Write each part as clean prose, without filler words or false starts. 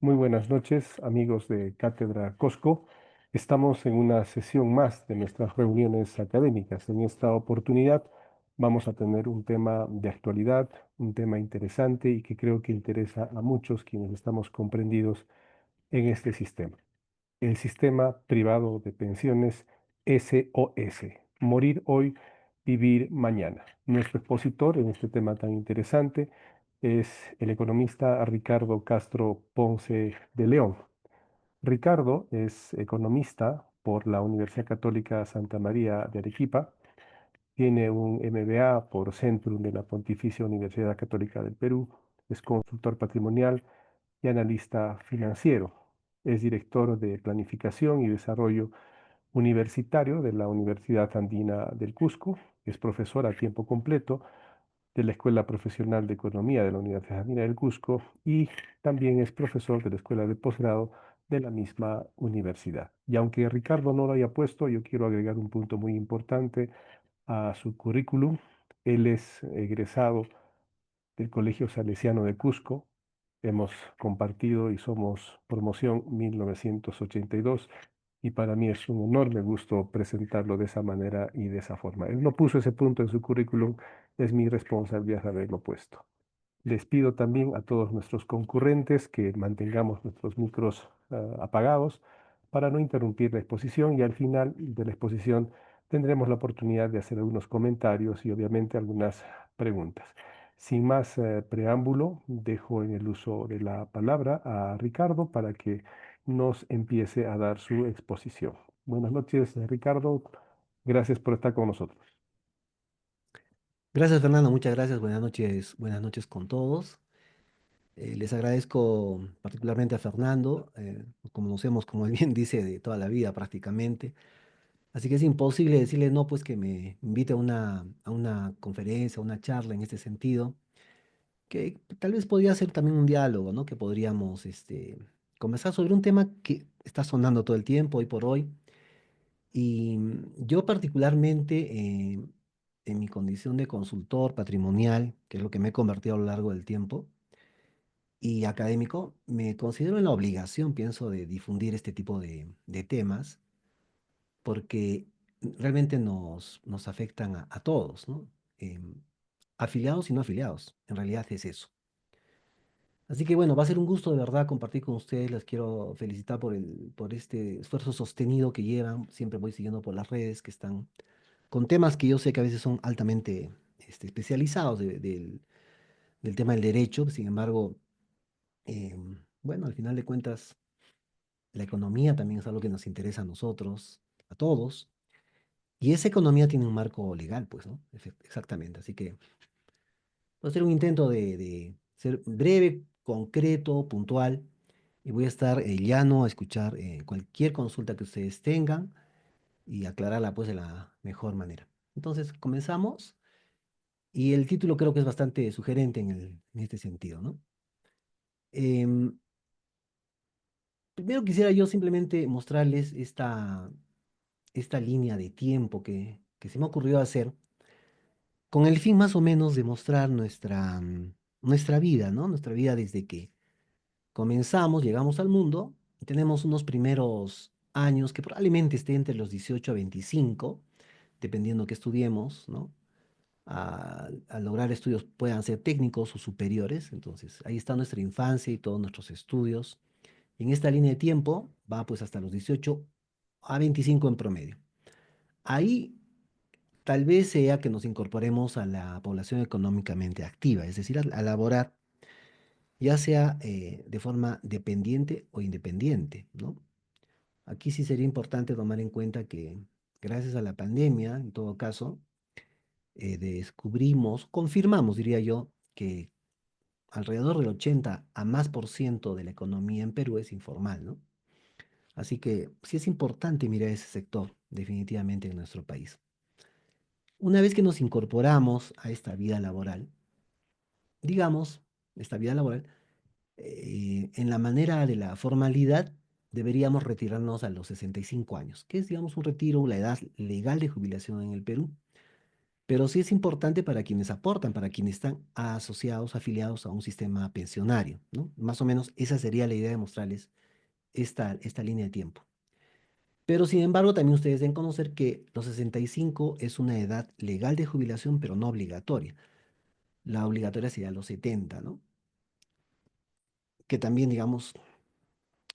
Muy buenas noches, amigos de Cátedra Cosco. Estamos en una sesión más de nuestras reuniones académicas. En esta oportunidad vamos a tener un tema de actualidad, un tema interesante y que creo que interesa a muchos quienes estamos comprendidos en este sistema. El sistema privado de pensiones SOS. Morir hoy, vivir mañana. Nuestro expositor en este tema tan interesante es el economista Ricardo Castro Ponce de León. Ricardo es economista por la Universidad Católica Santa María de Arequipa. Tiene un MBA por Centrum de la Pontificia Universidad Católica del Perú. Es consultor patrimonial y analista financiero. Es director de Planificación y Desarrollo Universitario de la Universidad Andina del Cusco. Es profesor a tiempo completo de la Escuela Profesional de Economía de la Universidad Andina del Cusco y también es profesor de la Escuela de Posgrado de la misma universidad. Y aunque Ricardo no lo haya puesto, yo quiero agregar un punto muy importante a su currículum. Él es egresado del Colegio Salesiano de Cusco. Hemos compartido y somos promoción 1982 y para mí es un enorme gusto presentarlo de esa manera y de esa forma. Él no puso ese punto en su currículum, es mi responsabilidad haberlo puesto. Les pido también a todos nuestros concurrentes que mantengamos nuestros micros apagados para no interrumpir la exposición y al final de la exposición tendremos la oportunidad de hacer algunos comentarios y obviamente algunas preguntas. Sin más preámbulo, dejo en el uso de la palabra a Ricardo para que nos empiece a dar su exposición. Buenas noches, Ricardo. Gracias por estar con nosotros. Gracias, Fernando. Muchas gracias. Buenas noches con todos. Les agradezco particularmente a Fernando. Nos conocemos, como él bien dice, de toda la vida prácticamente. Así que es imposible decirle no, pues que me invite a una conferencia, a una charla en este sentido, que tal vez podría ser también un diálogo, ¿no? Que podríamos conversar sobre un tema que está sonando todo el tiempo, hoy por hoy. Y yo particularmente, en mi condición de consultor patrimonial, que es lo que me he convertido a lo largo del tiempo, y académico, me considero en la obligación, pienso, de difundir este tipo de temas, porque realmente nos afectan a todos, ¿no? Afiliados y no afiliados, en realidad es eso. Así que bueno, va a ser un gusto de verdad compartir con ustedes. Les quiero felicitar por este esfuerzo sostenido que llevan. Siempre voy siguiendo por las redes que están con temas que yo sé que a veces son altamente especializados del tema del derecho. Sin embargo, bueno, al final de cuentas, la economía también es algo que nos interesa a nosotros, a todos, y esa economía tiene un marco legal, pues, ¿no? Exactamente. Así que voy a hacer un intento de ser breve, concreto, puntual, y voy a estar llano a escuchar cualquier consulta que ustedes tengan y aclararla, pues, de la mejor manera. Entonces, comenzamos. Y el título creo que es bastante sugerente en este sentido, ¿no? Em, Primero quisiera yo simplemente mostrarles esta línea de tiempo que se me ocurrió hacer con el fin más o menos de mostrar nuestra vida, ¿no? Nuestra vida desde que comenzamos, llegamos al mundo y tenemos unos primeros años que probablemente esté entre los 18 a 25, dependiendo que estudiemos, ¿no? A lograr estudios puedan ser técnicos o superiores. Entonces, ahí está nuestra infancia y todos nuestros estudios. Y en esta línea de tiempo va pues hasta los 18 a 25 en promedio. Ahí tal vez sea que nos incorporemos a la población económicamente activa, es decir, a laborar ya sea de forma dependiente o independiente, ¿no? Aquí sí sería importante tomar en cuenta que gracias a la pandemia, en todo caso, descubrimos, confirmamos, diría yo, que alrededor del 80 a más por ciento de la economía en Perú es informal, ¿no? Así que sí es importante mirar ese sector definitivamente en nuestro país. Una vez que nos incorporamos a esta vida laboral, digamos, esta vida laboral, en la manera de la formalidad, deberíamos retirarnos a los 65 años, que es, digamos, un retiro, la edad legal de jubilación en el Perú. pero sí es importante para quienes aportan, para quienes están asociados, afiliados a un sistema pensionario, ¿no? Más o menos esa sería la idea de mostrarles esta línea de tiempo. Pero sin embargo, también ustedes deben conocer que los 65 es una edad legal de jubilación, pero no obligatoria. La obligatoria sería los 70, ¿no? Que también, digamos,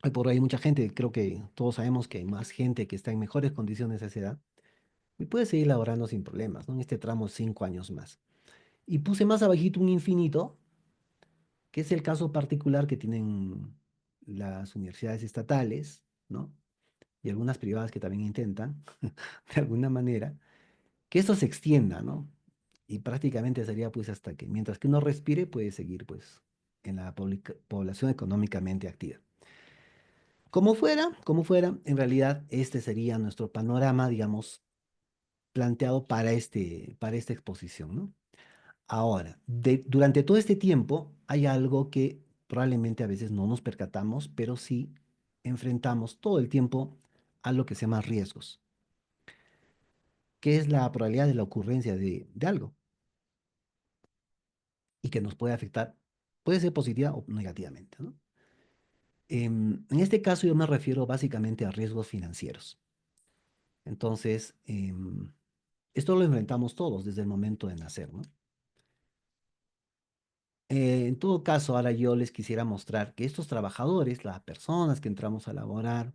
hoy por hoy hay mucha gente, creo que todos sabemos que hay más gente que está en mejores condiciones a esa edad y puede seguir laborando sin problemas, ¿no? En este tramo, 5 años más. Y puse más abajito un infinito, que es el caso particular que tienen las universidades estatales, ¿no? Y algunas privadas que también intentan, de alguna manera, que esto se extienda, ¿no? Y prácticamente sería pues hasta que mientras que uno respire puede seguir pues en la población económicamente activa. Como fuera, en realidad este sería nuestro panorama, digamos, planteado para esta exposición, ¿no? Ahora, durante todo este tiempo hay algo que probablemente a veces no nos percatamos, pero sí enfrentamos todo el tiempo a lo que se llama riesgos, que es la probabilidad de la ocurrencia de algo y que nos puede afectar, puede ser positiva o negativamente, ¿no? En este caso yo me refiero básicamente a riesgos financieros. Entonces, esto lo enfrentamos todos desde el momento de nacer, ¿no? En todo caso, ahora yo les quisiera mostrar que estos trabajadores, las personas que entramos a laborar,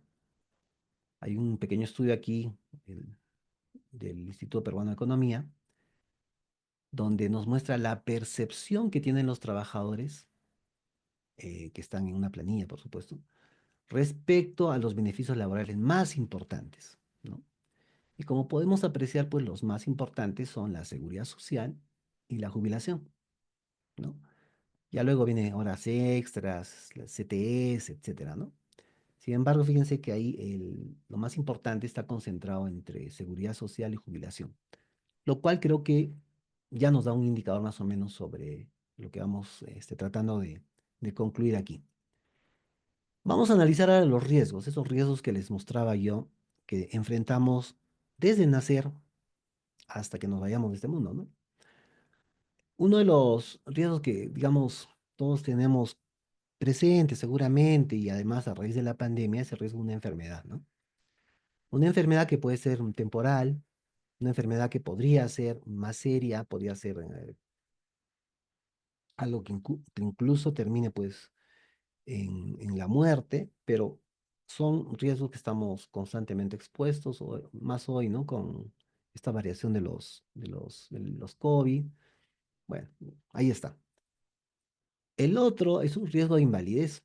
hay un pequeño estudio aquí del Instituto Peruano de Economía, donde nos muestra la percepción que tienen los trabajadores, que están en una planilla, por supuesto, respecto a los beneficios laborales más importantes, ¿no? Y como podemos apreciar, pues los más importantes son la seguridad social y la jubilación, ¿no? Ya luego vienen horas extras, las CTS, etcétera, ¿no? Sin embargo, fíjense que ahí lo más importante está concentrado entre seguridad social y jubilación, lo cual creo que ya nos da un indicador más o menos sobre lo que vamos tratando de concluir aquí. Vamos a analizar ahora los riesgos, esos riesgos que les mostraba yo, que enfrentamos desde nacer hasta que nos vayamos de este mundo, ¿no? Uno de los riesgos que, digamos, todos tenemos presente seguramente y además a raíz de la pandemia es el riesgo de una enfermedad, ¿no? Una enfermedad que puede ser temporal, una enfermedad que podría ser más seria, podría ser algo que incluso termine pues en la muerte, pero son riesgos que estamos constantemente expuestos, o más hoy, ¿no? Con esta variación de los COVID. Bueno, ahí está. El otro es un riesgo de invalidez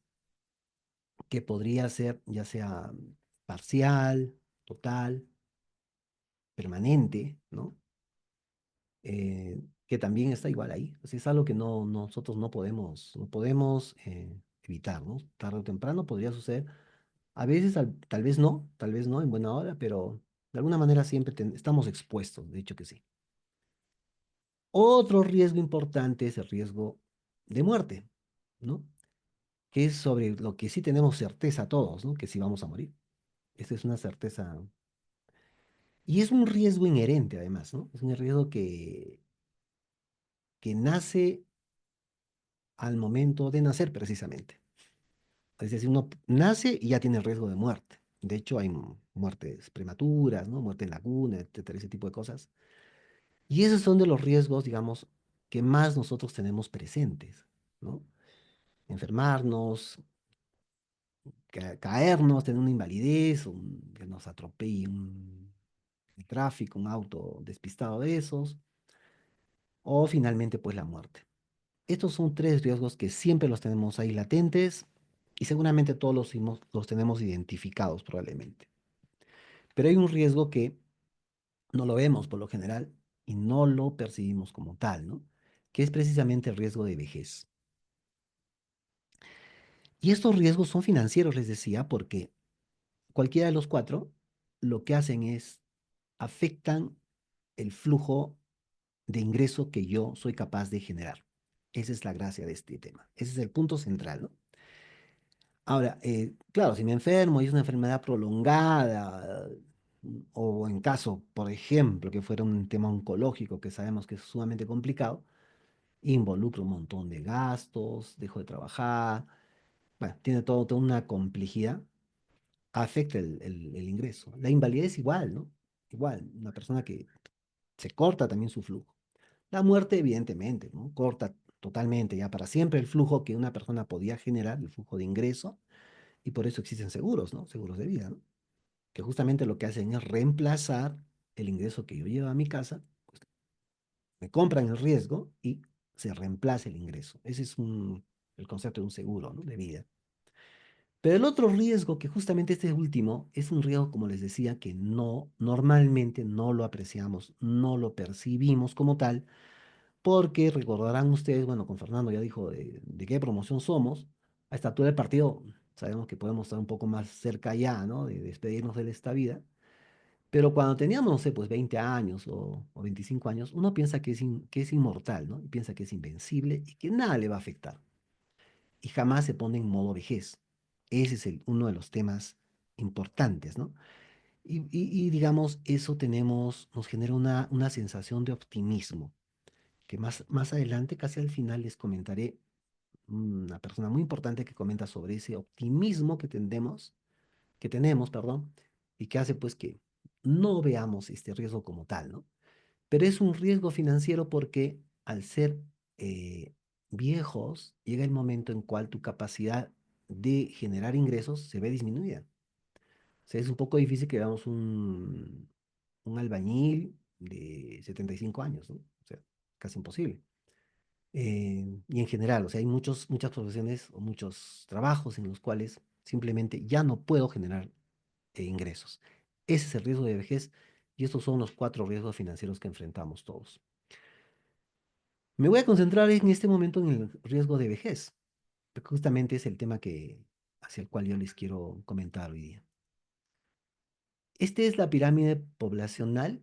que podría ser ya sea parcial, total, permanente, ¿no? Que también está igual ahí. O sea, es algo que nosotros no podemos evitar, ¿no? Tarde o temprano podría suceder. A veces, tal vez no en buena hora, pero de alguna manera siempre estamos expuestos, de hecho que sí. Otro riesgo importante es el riesgo de muerte, ¿no? Que es sobre lo que sí tenemos certeza todos, ¿no? Que sí vamos a morir. Esa es una certeza. Y es un riesgo inherente, además, ¿no? Es un riesgo que nace al momento de nacer, precisamente. Es decir, uno nace y ya tiene riesgo de muerte. De hecho, hay muertes prematuras, ¿no? Muerte en la cuna, etcétera, ese tipo de cosas. Y esos son de los riesgos, digamos, que más nosotros tenemos presentes, ¿no? Enfermarnos, caernos, tener una invalidez, que nos atropelle el tráfico, un auto despistado de esos, o finalmente, pues la muerte. Estos son tres riesgos que siempre los tenemos ahí latentes y seguramente todos los tenemos identificados probablemente. Pero hay un riesgo que no lo vemos por lo general y no lo percibimos como tal, ¿no? Que es precisamente el riesgo de vejez. Y estos riesgos son financieros, les decía, porque cualquiera de los cuatro lo que hacen es afectan el flujo de ingreso que yo soy capaz de generar. Esa es la gracia de este tema. Ese es el punto central, ¿no? Ahora, claro, si me enfermo y es una enfermedad prolongada, o en caso, por ejemplo, que fuera un tema oncológico que sabemos que es sumamente complicado, involucra un montón de gastos, dejo de trabajar, bueno, tiene toda una complejidad, afecta el ingreso. La invalidez igual, ¿no? Igual, una persona que se corta también su flujo. La muerte, evidentemente, ¿no? Corta totalmente, ya para siempre el flujo que una persona podía generar, el flujo de ingreso, y por eso existen seguros, ¿no? Seguros de vida, ¿no? Que justamente lo que hacen es reemplazar el ingreso que yo llevo a mi casa, pues, me compran el riesgo y se reemplaza el ingreso. Ese es el concepto de un seguro, ¿no? De vida. Pero el otro riesgo, que justamente este último, es un riesgo, como les decía, que no, normalmente no lo apreciamos, no lo percibimos como tal, porque recordarán ustedes, bueno, con Fernando ya dijo de qué promoción somos, a esta altura del partido sabemos que podemos estar un poco más cerca ya, ¿no? De despedirnos de esta vida, pero cuando teníamos, no sé, pues 20 años o 25 años, uno piensa que es inmortal, ¿no? Y piensa que es invencible y que nada le va a afectar. Y jamás se pone en modo vejez. Ese es uno de los temas importantes, ¿no? Y digamos, eso nos genera una sensación de optimismo, que más adelante, casi al final, les comentaré una persona muy importante que comenta sobre ese optimismo que tenemos, perdón, y que hace pues que no veamos este riesgo como tal, ¿no? Pero es un riesgo financiero porque al ser eh, viejos, llega el momento en cual tu capacidad de generar ingresos se ve disminuida. O sea, es un poco difícil que veamos un albañil de 75 años, ¿no? O sea, casi imposible. Y en general, o sea, hay muchas profesiones o muchos trabajos en los cuales simplemente ya no puedo generar ingresos. Ese es el riesgo de vejez y estos son los cuatro riesgos financieros que enfrentamos todos. Me voy a concentrar en este momento en el riesgo de vejez, porque justamente es el tema hacia el cual yo les quiero comentar hoy día. Este es la pirámide poblacional,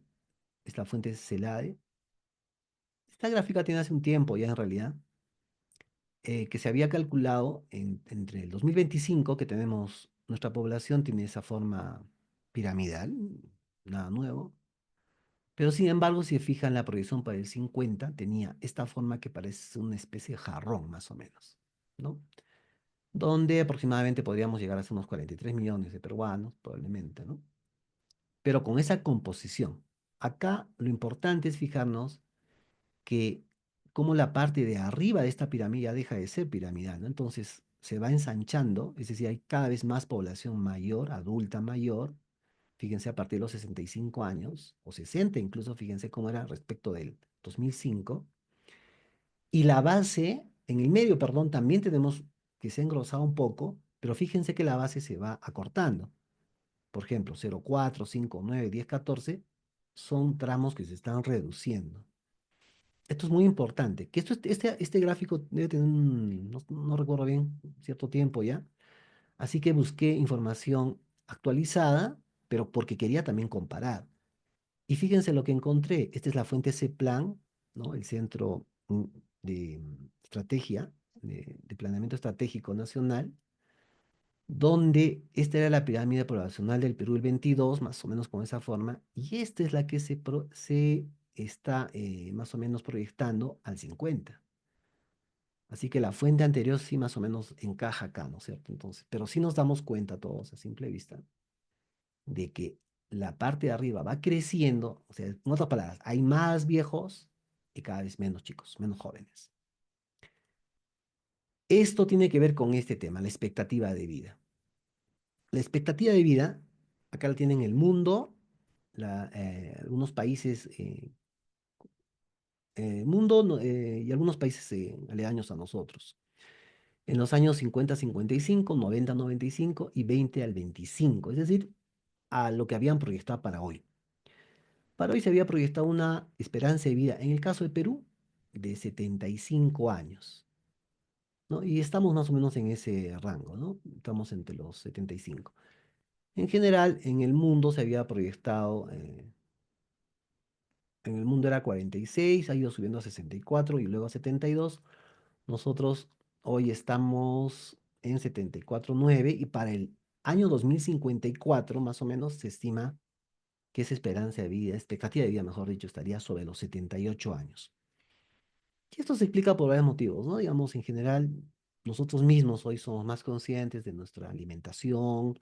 es la fuente CELADE. Esta gráfica tiene hace un tiempo ya en realidad, que se había calculado entre el 2025, que tenemos, nuestra población tiene esa forma piramidal, nada nuevo, pero sin embargo, si se fijan la proyección para el 50, tenía esta forma que parece una especie de jarrón, más o menos, ¿no? Donde aproximadamente podríamos llegar a ser unos 43 millones de peruanos, probablemente, ¿no? Pero con esa composición. Acá lo importante es fijarnos que como la parte de arriba de esta pirámide ya deja de ser piramidal, ¿no? Entonces se va ensanchando, es decir, hay cada vez más población mayor, adulta mayor, fíjense a partir de los 65 años, o 60 incluso, fíjense cómo era respecto del 2005, y la base, en el medio, perdón, también tenemos que se ha engrosado un poco, pero fíjense que la base se va acortando. Por ejemplo, 0, 4, 5, 9, 10, 14 son tramos que se están reduciendo. Esto es muy importante, que este gráfico debe tener no recuerdo bien, cierto tiempo ya, así que busqué información actualizada, pero porque quería también comparar. Y fíjense lo que encontré, esta es la fuente CEPLAN, ¿no? El Centro de Estrategia, de Planeamiento Estratégico Nacional, donde esta era la pirámide poblacional del Perú el 22, más o menos con esa forma, y esta es la que se está más o menos proyectando al 50. Así que la fuente anterior sí más o menos encaja acá, ¿no es cierto? Entonces, pero sí nos damos cuenta todos a simple vista de que la parte de arriba va creciendo, o sea, en otras palabras, hay más viejos y cada vez menos chicos, menos jóvenes. Esto tiene que ver con este tema, la expectativa de vida. La expectativa de vida, acá la tienen el mundo, algunos países, mundo y algunos países aledaños a nosotros. En los años 50, 55, 90, 95 y 20 al 25, es decir, a lo que habían proyectado para hoy. Para hoy se había proyectado una esperanza de vida, en el caso de Perú, de 75 años, ¿no? Y estamos más o menos en ese rango, ¿no? Estamos entre los 75. En general, en el mundo se había proyectado, en el mundo era 46, ha ido subiendo a 64 y luego a 72. Nosotros hoy estamos en 74,9 y para el año 2054 más o menos se estima que esa esperanza de vida, expectativa de vida, mejor dicho, estaría sobre los 78 años. Y esto se explica por varios motivos, ¿no? Digamos, en general, nosotros mismos hoy somos más conscientes de nuestra alimentación,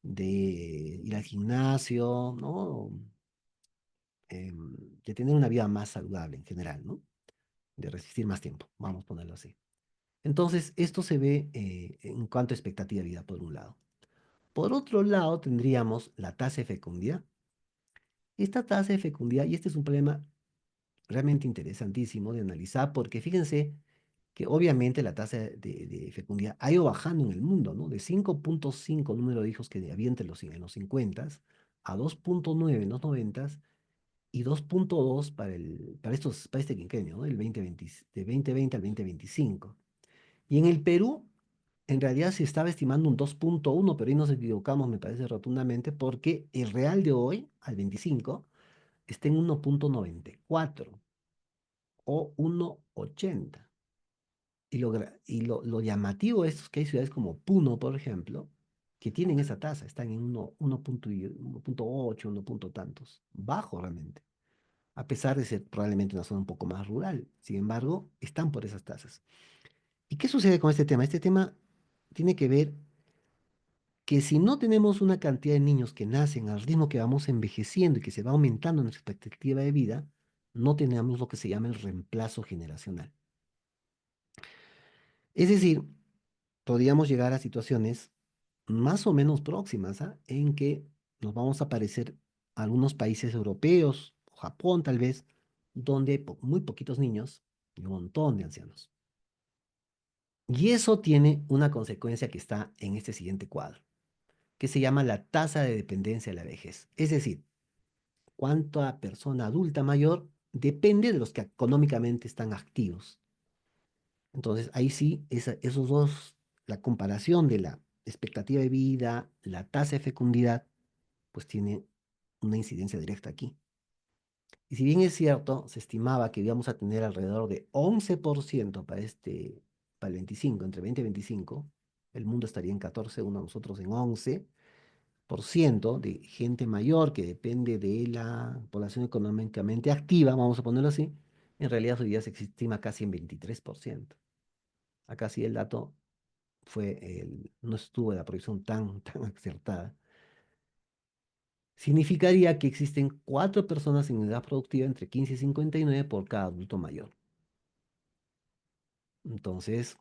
de ir al gimnasio, ¿no? De tener una vida más saludable en general, ¿no? De resistir más tiempo, vamos a ponerlo así. Entonces, esto se ve en cuanto a expectativa de vida, por un lado. Por otro lado, tendríamos la tasa de fecundidad. Esta tasa de fecundidad, y este es un problema realmente interesantísimo de analizar, porque fíjense que obviamente la tasa de fecundidad ha ido bajando en el mundo, ¿no? De 5,5 número de hijos que había entre en los 50 a 2,9 en los 90 y 2,2 para este quinquenio, ¿no? El 2020, de 2020 al 2025. Y en el Perú, en realidad se estaba estimando un 2,1, pero ahí nos equivocamos, me parece rotundamente, porque el real de hoy, al 25, está en 1,94 o 1,80. Y lo llamativo es que hay ciudades como Puno, por ejemplo, que tienen esa tasa, están en 1,8, 1 punto tantos, bajo realmente, a pesar de ser probablemente una zona un poco más rural. Sin embargo, están por esas tasas. ¿Y qué sucede con este tema? Este tema tiene que ver que si no tenemos una cantidad de niños que nacen al ritmo que vamos envejeciendo y que se va aumentando nuestra expectativa de vida, no tenemos lo que se llama el reemplazo generacional. Es decir, podríamos llegar a situaciones más o menos próximas, ¿ah? En que nos vamos a parecer a algunos países europeos, o Japón tal vez, donde hay muy poquitos niños y un montón de ancianos. Y eso tiene una consecuencia que está en este siguiente cuadro, que se llama la tasa de dependencia de la vejez. Es decir, cuánta persona adulta mayor depende de los que económicamente están activos. Entonces, ahí sí, esos dos, la comparación de la expectativa de vida, la tasa de fecundidad, pues tiene una incidencia directa aquí. Y si bien es cierto, se estimaba que íbamos a tener alrededor de 11% para el 25, entre 20 y 25, el mundo estaría en 14, uno nosotros en 11% de gente mayor que depende de la población económicamente activa, vamos a ponerlo así, en realidad hoy día se estima casi en 23%. Acá sí el dato no estuvo la proyección tan acertada. Significaría que existen 4 personas en edad productiva entre 15 y 59 por cada adulto mayor. Entonces,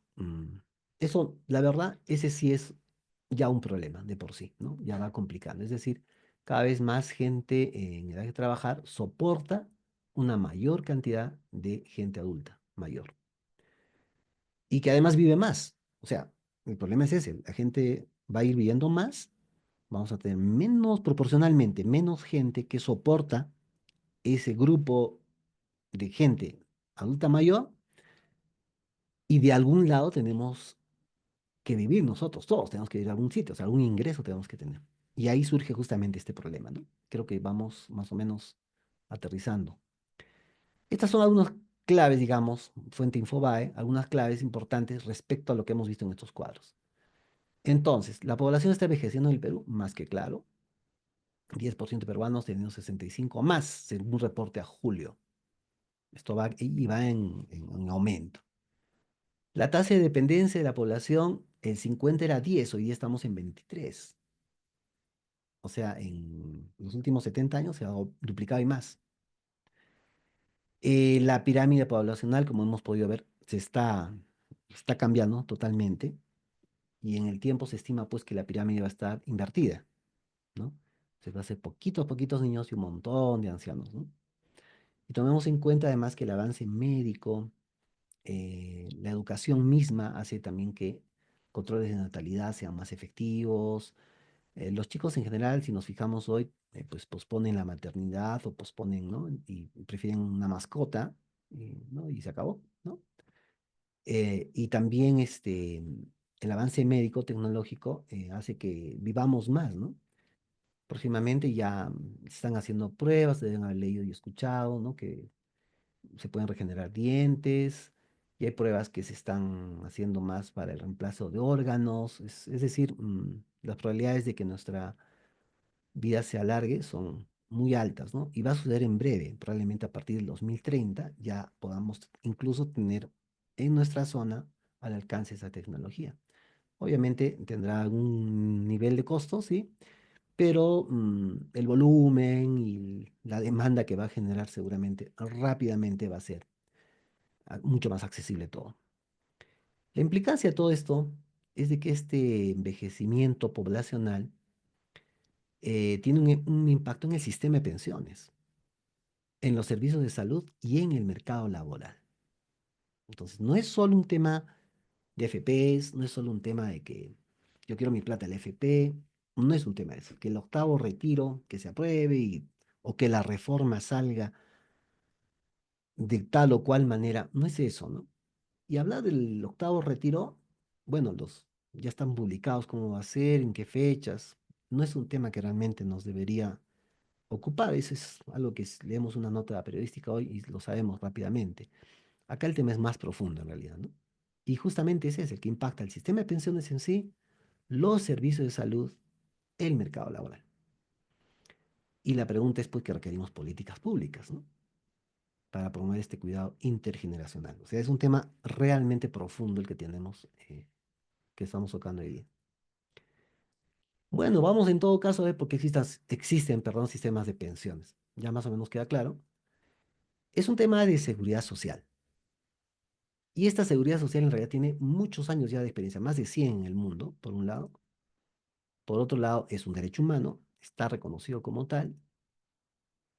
eso, la verdad, ese sí es ya un problema de por sí, ¿no? Ya va complicando. Es decir, cada vez más gente en edad de trabajar soporta una mayor cantidad de gente adulta mayor y que además vive más. O sea, el problema es ese, la gente va a ir viviendo más, vamos a tener menos, proporcionalmente, menos gente que soporta ese grupo de gente adulta mayor y de algún lado tenemos que vivir nosotros, todos tenemos que ir a algún sitio, o sea, algún ingreso tenemos que tener. Y ahí surge justamente este problema, ¿no? Creo que vamos más o menos aterrizando. Estas son algunas claves, digamos, fuente Infobae, algunas claves importantes respecto a lo que hemos visto en estos cuadros. Entonces, la población está envejeciendo en el Perú, más que claro. 10% de peruanos teniendo 65 o más, según un reporte a julio. Esto va y va en aumento. La tasa de dependencia de la población, el 50 era 10, hoy día estamos en 23. O sea, en los últimos 70 años se ha duplicado y más. La pirámide poblacional, como hemos podido ver, está cambiando totalmente y en el tiempo se estima pues que la pirámide va a estar invertida, ¿no? Se va a hacer poquitos niños y un montón de ancianos, ¿no? Y tomemos en cuenta además que el avance médico, la educación misma hace también que controles de natalidad sean más efectivos. Los chicos en general, si nos fijamos hoy, pues posponen la maternidad o posponen, ¿no? Y prefieren una mascota, ¿no? Y se acabó, ¿no? Y también el avance médico, tecnológico, hace que vivamos más, ¿no? Próximamente ya se están haciendo pruebas, deben haber leído y escuchado, ¿no? Que se pueden regenerar dientes y hay pruebas que se están haciendo más para el reemplazo de órganos. Es decir, las probabilidades de que nuestra vida se alargue son muy altas, ¿no? Y va a suceder en breve, probablemente a partir del 2030 ya podamos incluso tener en nuestra zona al alcance esa tecnología. Obviamente tendrá algún nivel de costo, sí, pero el volumen y la demanda que va a generar seguramente rápidamente va a ser mucho más accesible todo. La implicancia de todo esto es de que este envejecimiento poblacional tiene un impacto en el sistema de pensiones, en los servicios de salud y en el mercado laboral. Entonces, no es solo un tema de FPs, no es solo un tema de que yo quiero mi plata del FP, no es un tema de eso, que el octavo retiro, que se apruebe o que la reforma salga de tal o cual manera, no es eso, ¿no? Y hablar del octavo retiro, bueno, los ya están publicados cómo va a ser, en qué fechas, no es un tema que realmente nos debería ocupar, eso es algo que leemos una nota periodística hoy y lo sabemos rápidamente. Acá el tema es más profundo en realidad, ¿no? Y justamente ese es el que impacta el sistema de pensiones en sí, los servicios de salud, el mercado laboral. Y la pregunta es, pues, que requerimos políticas públicas, ¿no? Para promover este cuidado intergeneracional. O sea, es un tema realmente profundo el que tenemos, que estamos tocando hoy día. Bueno, vamos en todo caso a ver por qué existen, perdón, sistemas de pensiones. Ya más o menos queda claro. Es un tema de seguridad social. Y esta seguridad social en realidad tiene muchos años ya de experiencia, más de 100 en el mundo, por un lado. Por otro lado, es un derecho humano, está reconocido como tal.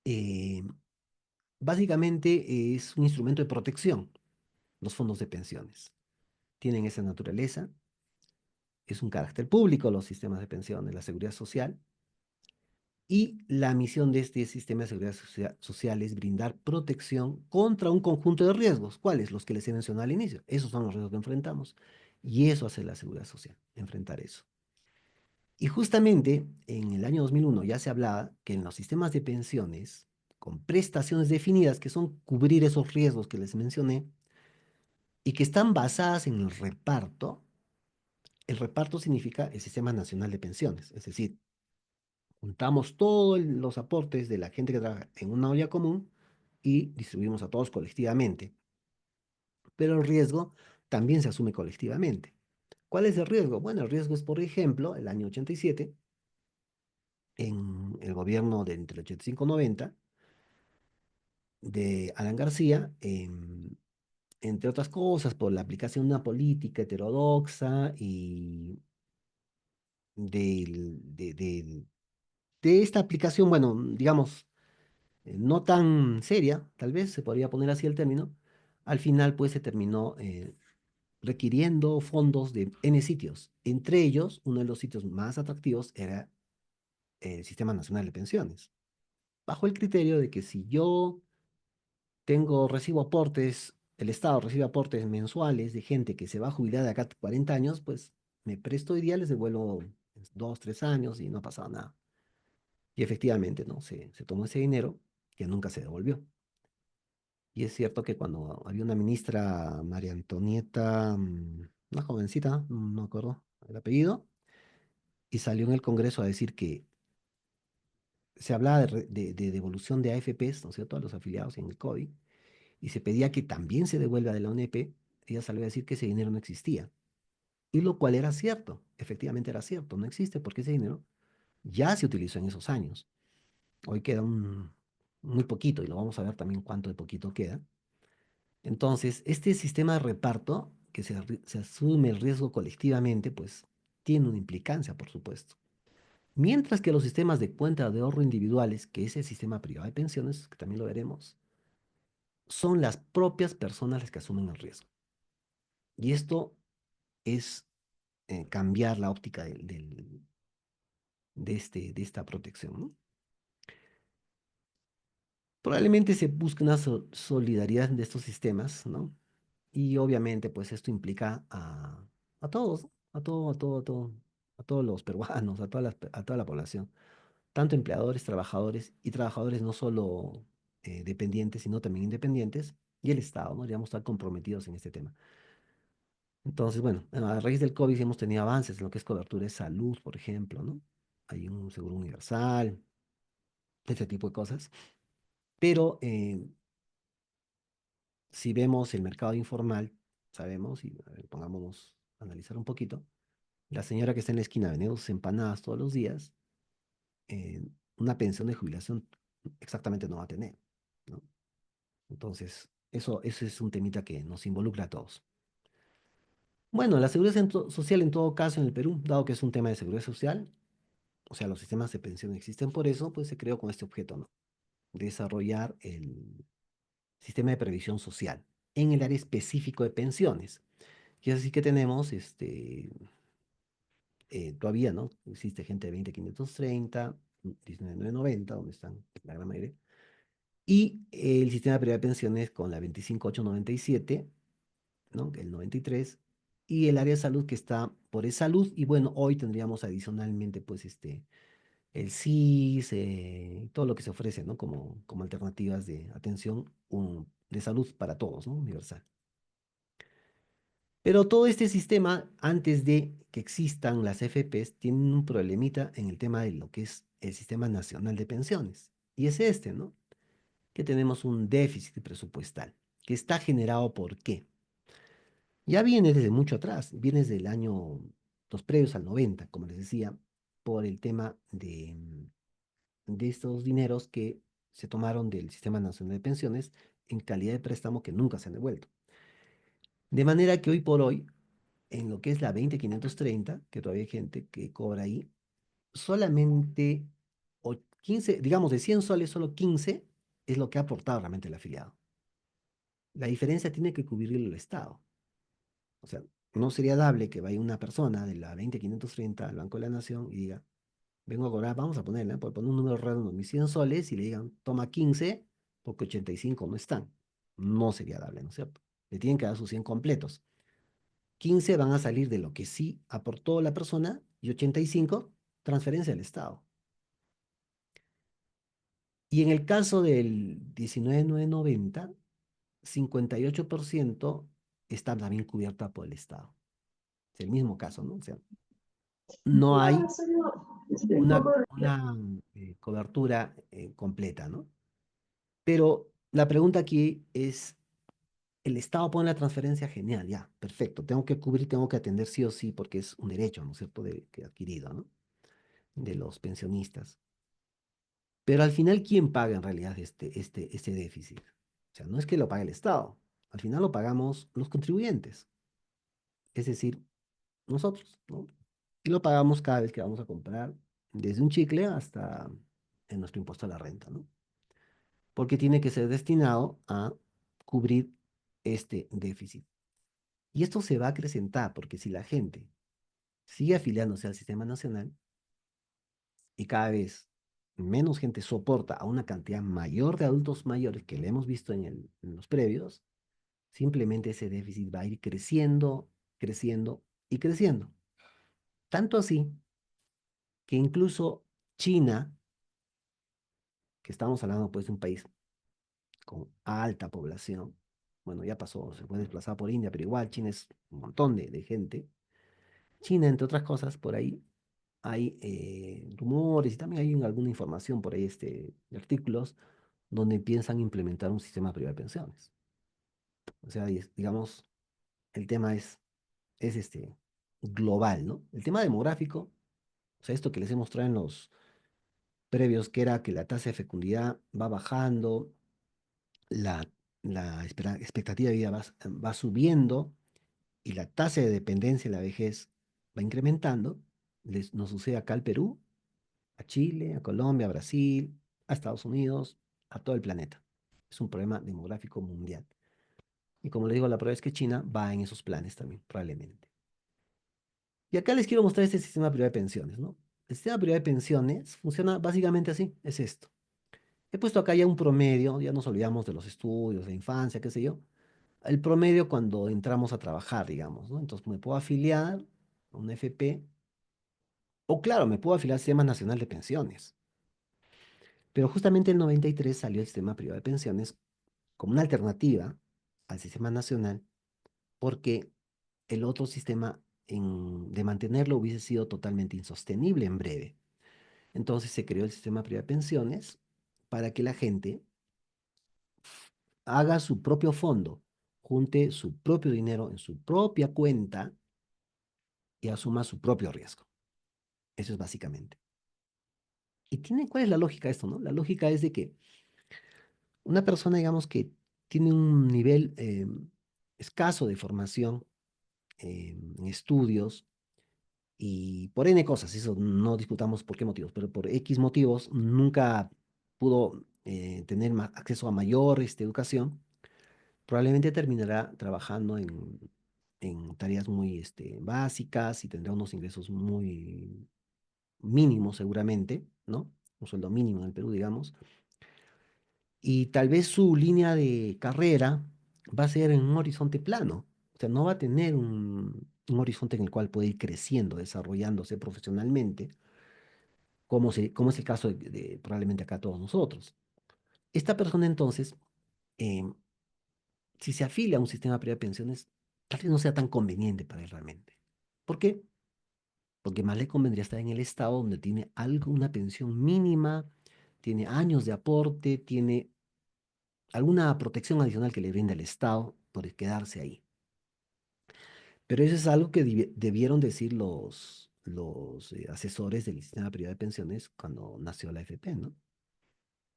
Eh, Básicamente es un instrumento de protección, los fondos de pensiones. Tienen esa naturaleza, es un carácter público los sistemas de pensiones, la seguridad social. Y la misión de este sistema de seguridad social es brindar protección contra un conjunto de riesgos. ¿Cuáles? Los que les he mencionado al inicio. Esos son los riesgos que enfrentamos. Y eso hace la seguridad social, enfrentar eso. Y justamente en el año 2001 ya se hablaba que en los sistemas de pensiones, con prestaciones definidas, que son cubrir esos riesgos que les mencioné, y que están basadas en el reparto significa el Sistema Nacional de Pensiones, es decir, juntamos todos los aportes de la gente que trabaja en una olla común y distribuimos a todos colectivamente. Pero el riesgo también se asume colectivamente. ¿Cuál es el riesgo? Bueno, el riesgo es, por ejemplo, el año 87, en el gobierno de entre el 85 y 90, de Alan García, entre otras cosas, por la aplicación de una política heterodoxa y de esta aplicación, bueno, digamos, no tan seria, tal vez se podría poner así el término, al final pues se terminó requiriendo fondos de N sitios. Entre ellos, uno de los sitios más atractivos era el Sistema Nacional de Pensiones, bajo el criterio de que si yo recibo aportes, el Estado recibe aportes mensuales de gente que se va a jubilar de acá a 40 años, pues me presto hoy día, les devuelvo 2, 3 años y no ha pasado nada. Y efectivamente, ¿no? Se tomó ese dinero que nunca se devolvió. Y es cierto que cuando había una ministra, María Antonieta, una jovencita, no me acuerdo el apellido, y salió en el Congreso a decir que se hablaba de devolución de AFPs, ¿no es cierto?, a los afiliados en el COVID, y se pedía que también se devuelva de la ONEP, ella salió a decir que ese dinero no existía. Y lo cual era cierto, efectivamente era cierto, no existe porque ese dinero ya se utilizó en esos años. Hoy queda muy poquito y lo vamos a ver también cuánto de poquito queda. Entonces, este sistema de reparto, que se asume el riesgo colectivamente, pues tiene una implicancia, por supuesto. Mientras que los sistemas de cuenta de ahorro individuales, que es el sistema privado de pensiones, que también lo veremos, son las propias personas las que asumen el riesgo. Y esto es cambiar la óptica de esta protección, ¿no? Probablemente se busque una solidaridad de estos sistemas, ¿no? Y obviamente, pues esto implica a todos, ¿no? A todos los peruanos, a toda la población, tanto empleadores, trabajadores y trabajadores no solo dependientes, sino también independientes, y el Estado, ¿no? Deberíamos estar comprometidos en este tema. Entonces, bueno, a raíz del COVID sí hemos tenido avances en lo que es cobertura de salud, por ejemplo, ¿no? Hay un seguro universal, este tipo de cosas. Pero si vemos el mercado informal, sabemos, y a ver, pongámonos a analizar un poquito, la señora que está en la esquina vendiendo sus empanadas todos los días, eh, una pensión de jubilación exactamente no va a tener, ¿no? Entonces, eso es un temita que nos involucra a todos. Bueno, la seguridad social en todo caso en el Perú, dado que es un tema de seguridad social, o sea, los sistemas de pensión existen por eso, pues se creó con este objeto, ¿no? Desarrollar el sistema de previsión social en el área específico de pensiones. Y es así que tenemos, todavía, ¿no? Existe gente de 20.530, 19.990, donde están la gran mayoría, y el sistema de privada de pensiones con la 25.897, ¿no? El 93, y el área de salud que está por salud, y bueno, hoy tendríamos adicionalmente, pues, el SIS, todo lo que se ofrece, ¿no? Como alternativas de atención de salud para todos, ¿no? Universal. Pero todo este sistema, antes de que existan las FPs, tiene un problemita en el tema de lo que es el Sistema Nacional de Pensiones. Y es este, ¿no? Que tenemos un déficit presupuestal, que está generado ¿por qué? Ya viene desde mucho atrás, viene desde el año, los previos al 90, como les decía, por el tema de estos dineros que se tomaron del Sistema Nacional de Pensiones en calidad de préstamo que nunca se han devuelto. De manera que hoy por hoy, en lo que es la 20.530, que todavía hay gente que cobra ahí, solamente 15, digamos de 100 soles, solo 15 es lo que ha aportado realmente el afiliado. La diferencia tiene que cubrirlo el Estado. O sea, no sería dable que vaya una persona de la 20.530 al Banco de la Nación y diga, vengo a cobrar, vamos a ponerle, por poner un número raro, mis 100 soles y le digan, toma 15 porque 85 no están. No sería dable, ¿no es cierto? Le tienen que dar sus 100 completos. 15 van a salir de lo que sí aportó la persona y 85 transferencia al Estado. Y en el caso del 19.990, 58% está también cubierta por el Estado. Es el mismo caso, ¿no? O sea, no hay una cobertura completa, ¿no? Pero la pregunta aquí es, el Estado pone la transferencia, genial, ya, perfecto, tengo que cubrir, tengo que atender sí o sí, porque es un derecho, ¿no es cierto?, que adquirido, ¿no? De los pensionistas. Pero al final, ¿quién paga en realidad este déficit? O sea, no es que lo pague el Estado, al final lo pagamos los contribuyentes, es decir, nosotros, ¿no? Y lo pagamos cada vez que vamos a comprar, desde un chicle hasta en nuestro impuesto a la renta, ¿no? Porque tiene que ser destinado a cubrir este déficit. Y esto se va a acrecentar porque si la gente sigue afiliándose al sistema nacional y cada vez menos gente soporta a una cantidad mayor de adultos mayores que le hemos visto en los previos, simplemente ese déficit va a ir creciendo, creciendo y creciendo. Tanto así que incluso China, que estamos hablando pues de un país con alta población, bueno, ya pasó, se fue desplazada por India, pero igual China es un montón de gente. China, entre otras cosas, por ahí hay rumores y también hay alguna información por ahí, de artículos, donde piensan implementar un sistema privado de pensiones. O sea, digamos, el tema es global, ¿no? El tema demográfico, o sea, esto que les he mostrado en los previos, que era que la tasa de fecundidad va bajando, la, la expectativa de vida va subiendo y la tasa de dependencia en la vejez va incrementando. Nos sucede acá al Perú, a Chile, a Colombia, a Brasil, a Estados Unidos, a todo el planeta. Es un problema demográfico mundial. Y como le digo, la prueba es que China va en esos planes también, probablemente. Y acá les quiero mostrar este sistema privado de pensiones, ¿no? El sistema privado de pensiones funciona básicamente así, es esto. He puesto acá ya un promedio, ya nos olvidamos de los estudios, de infancia, qué sé yo. El promedio cuando entramos a trabajar, digamos, ¿no? Entonces me puedo afiliar a una FP o claro, me puedo afiliar al Sistema Nacional de Pensiones. Pero justamente en el 93 salió el sistema privado de pensiones como una alternativa al sistema nacional porque el otro sistema de mantenerlo hubiese sido totalmente insostenible en breve. Entonces se creó el sistema privado de pensiones para que la gente haga su propio fondo, junte su propio dinero en su propia cuenta y asuma su propio riesgo. Eso es básicamente. ¿Cuál es la lógica de esto, no? La lógica es de que una persona, digamos, que tiene un nivel escaso de formación en estudios y por N cosas, eso no discutamos por qué motivos, pero por X motivos nunca pudo tener acceso a mayor educación, probablemente terminará trabajando en tareas muy básicas y tendrá unos ingresos muy mínimos seguramente, ¿no? Un sueldo mínimo en el Perú, digamos, y tal vez su línea de carrera va a ser en un horizonte plano, o sea, no va a tener un horizonte en el cual puede ir creciendo, desarrollándose profesionalmente, como es el caso de probablemente acá todos nosotros. Esta persona entonces, em, si se afilia a un sistema privado de pensiones, tal vez no sea tan conveniente para él realmente. ¿Por qué? Porque más le convendría estar en el estado donde tiene algo, una pensión mínima, tiene años de aporte, tiene alguna protección adicional que le brinda el Estado por quedarse ahí. Pero eso es algo que debieron decir los asesores del sistema privado de pensiones cuando nació la AFP, ¿no?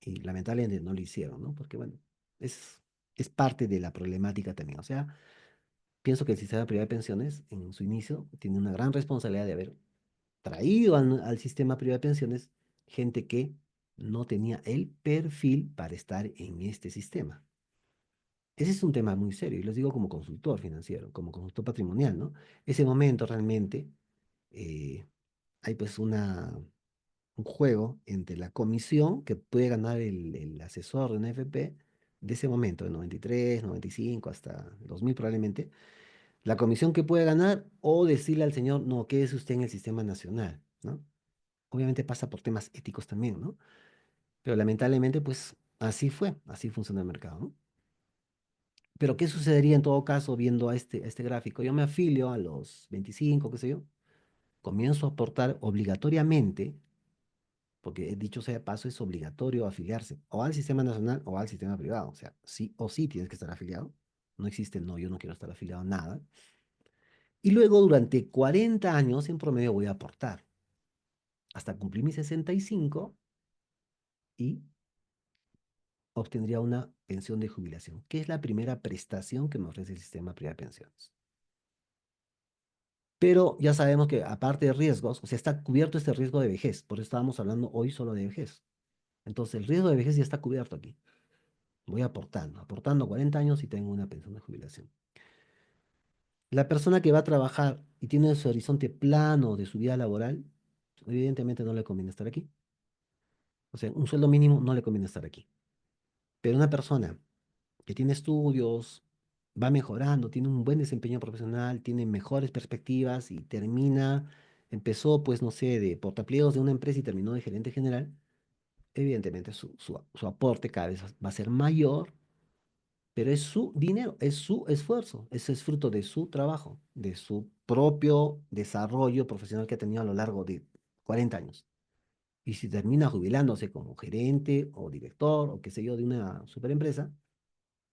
Y lamentablemente no lo hicieron, ¿no? Porque, bueno, es parte de la problemática también. O sea, pienso que el sistema privado de pensiones, en su inicio, tiene una gran responsabilidad de haber traído al sistema privado de pensiones gente que no tenía el perfil para estar en este sistema. Ese es un tema muy serio, y los digo como consultor financiero, como consultor patrimonial, ¿no? Ese momento realmente eh, hay pues un juego entre la comisión que puede ganar el asesor de una FP de ese momento, de 93, 95 hasta 2000 probablemente, la comisión que puede ganar o decirle al señor, no, quédese usted en el sistema nacional, ¿no? Obviamente pasa por temas éticos también, ¿no? Pero lamentablemente pues así fue, así funciona el mercado, ¿no? Pero ¿qué sucedería en todo caso viendo a este gráfico? Yo me afilio a los 25, qué sé yo, comienzo a aportar obligatoriamente, porque dicho sea de paso, es obligatorio afiliarse o al sistema nacional o al sistema privado. O sea, sí o sí tienes que estar afiliado. No existe, no, yo no quiero estar afiliado a nada. Y luego durante 40 años en promedio voy a aportar hasta cumplir mis 65 y obtendría una pensión de jubilación, que es la primera prestación que me ofrece el sistema privado de pensiones. Pero ya sabemos que aparte de riesgos, o sea, está cubierto este riesgo de vejez. Por eso estábamos hablando hoy solo de vejez. Entonces, el riesgo de vejez ya está cubierto aquí. Voy aportando 40 años y tengo una pensión de jubilación. La persona que va a trabajar y tiene su horizonte plano de su vida laboral, evidentemente no le conviene estar aquí. O sea, un sueldo mínimo no le conviene estar aquí. Pero una persona que tiene estudios, va mejorando, tiene un buen desempeño profesional, tiene mejores perspectivas y empezó pues no sé, de portaempleados de una empresa y terminó de gerente general, evidentemente su aporte cada vez va a ser mayor, pero es su dinero, es su esfuerzo, ese es fruto de su trabajo, de su propio desarrollo profesional que ha tenido a lo largo de 40 años. Y si termina jubilándose como gerente o director o qué sé yo de una superempresa,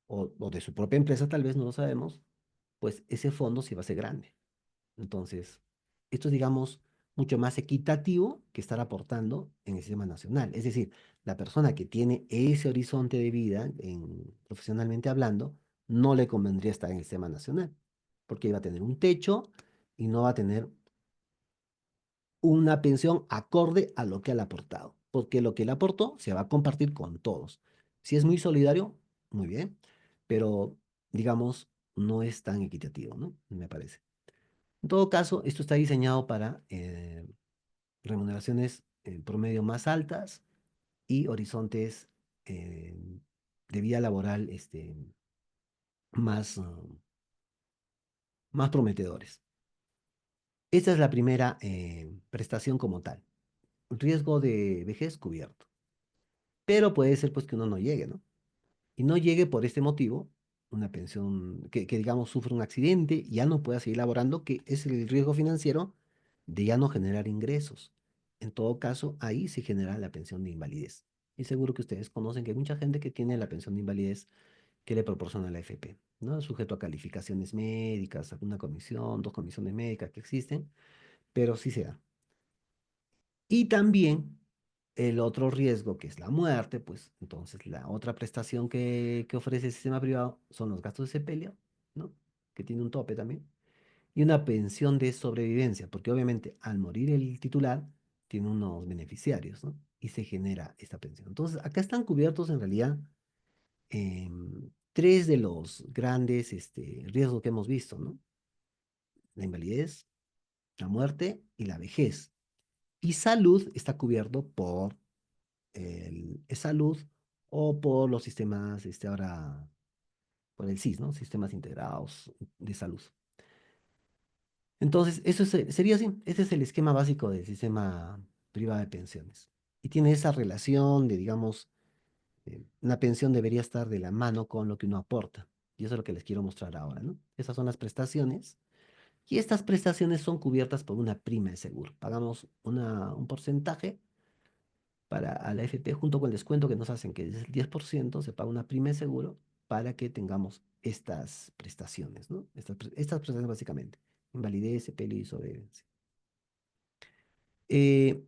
o de su propia empresa, tal vez no lo sabemos, pues ese fondo sí va a ser grande. Entonces, esto es, digamos, mucho más equitativo que estar aportando en el sistema nacional. Es decir, la persona que tiene ese horizonte de vida, profesionalmente hablando, no le convendría estar en el sistema nacional, porque iba a tener un techo y no va a tener una pensión acorde a lo que él ha aportado, porque lo que él aportó se va a compartir con todos. Si es muy solidario, muy bien, pero digamos, no es tan equitativo, ¿no? Me parece. En todo caso, esto está diseñado para remuneraciones en promedio más altas y horizontes eh, de vida laboral más prometedores. Esta es la primera prestación como tal. Riesgo de vejez cubierto. Pero puede ser pues que uno no llegue, ¿no? Y no llegue por este motivo, una pensión que digamos sufre un accidente y ya no pueda seguir laborando, que es el riesgo financiero de ya no generar ingresos. En todo caso, ahí se genera la pensión de invalidez. Y seguro que ustedes conocen que hay mucha gente que tiene la pensión de invalidez que le proporciona la AFP, ¿no? Sujeto a calificaciones médicas, alguna comisión, dos comisiones médicas que existen, pero sí se da. Y también el otro riesgo, que es la muerte, pues entonces la otra prestación que ofrece el sistema privado son los gastos de sepelio, ¿no? Que tiene un tope también. Y una pensión de sobrevivencia, porque obviamente al morir el titular tiene unos beneficiarios, ¿no? Y se genera esta pensión. Entonces, acá están cubiertos en realidad tres de los grandes riesgos que hemos visto, ¿no? La invalidez, la muerte y la vejez. Y salud está cubierto por el salud o por los sistemas, ahora, por el SIS, ¿no? Sistemas integrados de salud. Entonces, sería así. Ese es el esquema básico del sistema privado de pensiones. Y tiene esa relación de, digamos, una pensión debería estar de la mano con lo que uno aporta. Y eso es lo que les quiero mostrar ahora, ¿no? Esas son las prestaciones. Y estas prestaciones son cubiertas por una prima de seguro. Pagamos un porcentaje para a la AFP junto con el descuento que nos hacen, que es el 10%, se paga una prima de seguro para que tengamos estas prestaciones, ¿no? Estas prestaciones básicamente. Invalidez, sepelio y sobrevivencia.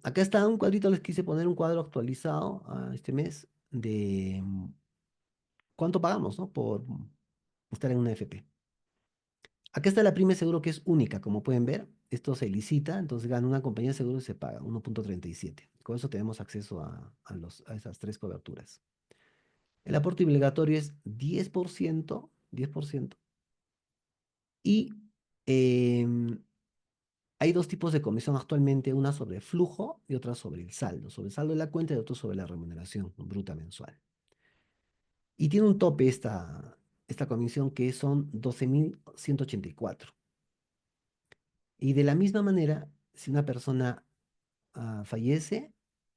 Acá está un cuadrito, les quise poner un cuadro actualizado este mes de cuánto pagamos, ¿no? Por estar en una AFP. Acá está la prima de seguro que es única, como pueden ver. Esto se licita, entonces gana una compañía de seguro y se paga 1,37. Con eso tenemos acceso a esas tres coberturas. El aporte obligatorio es 10%, 10%. Y em, hay dos tipos de comisión actualmente, una sobre el flujo y otra sobre el saldo de la cuenta y otro sobre la remuneración bruta mensual. Y tiene un tope esta comisión que son 12.184. Y de la misma manera, si una persona fallece,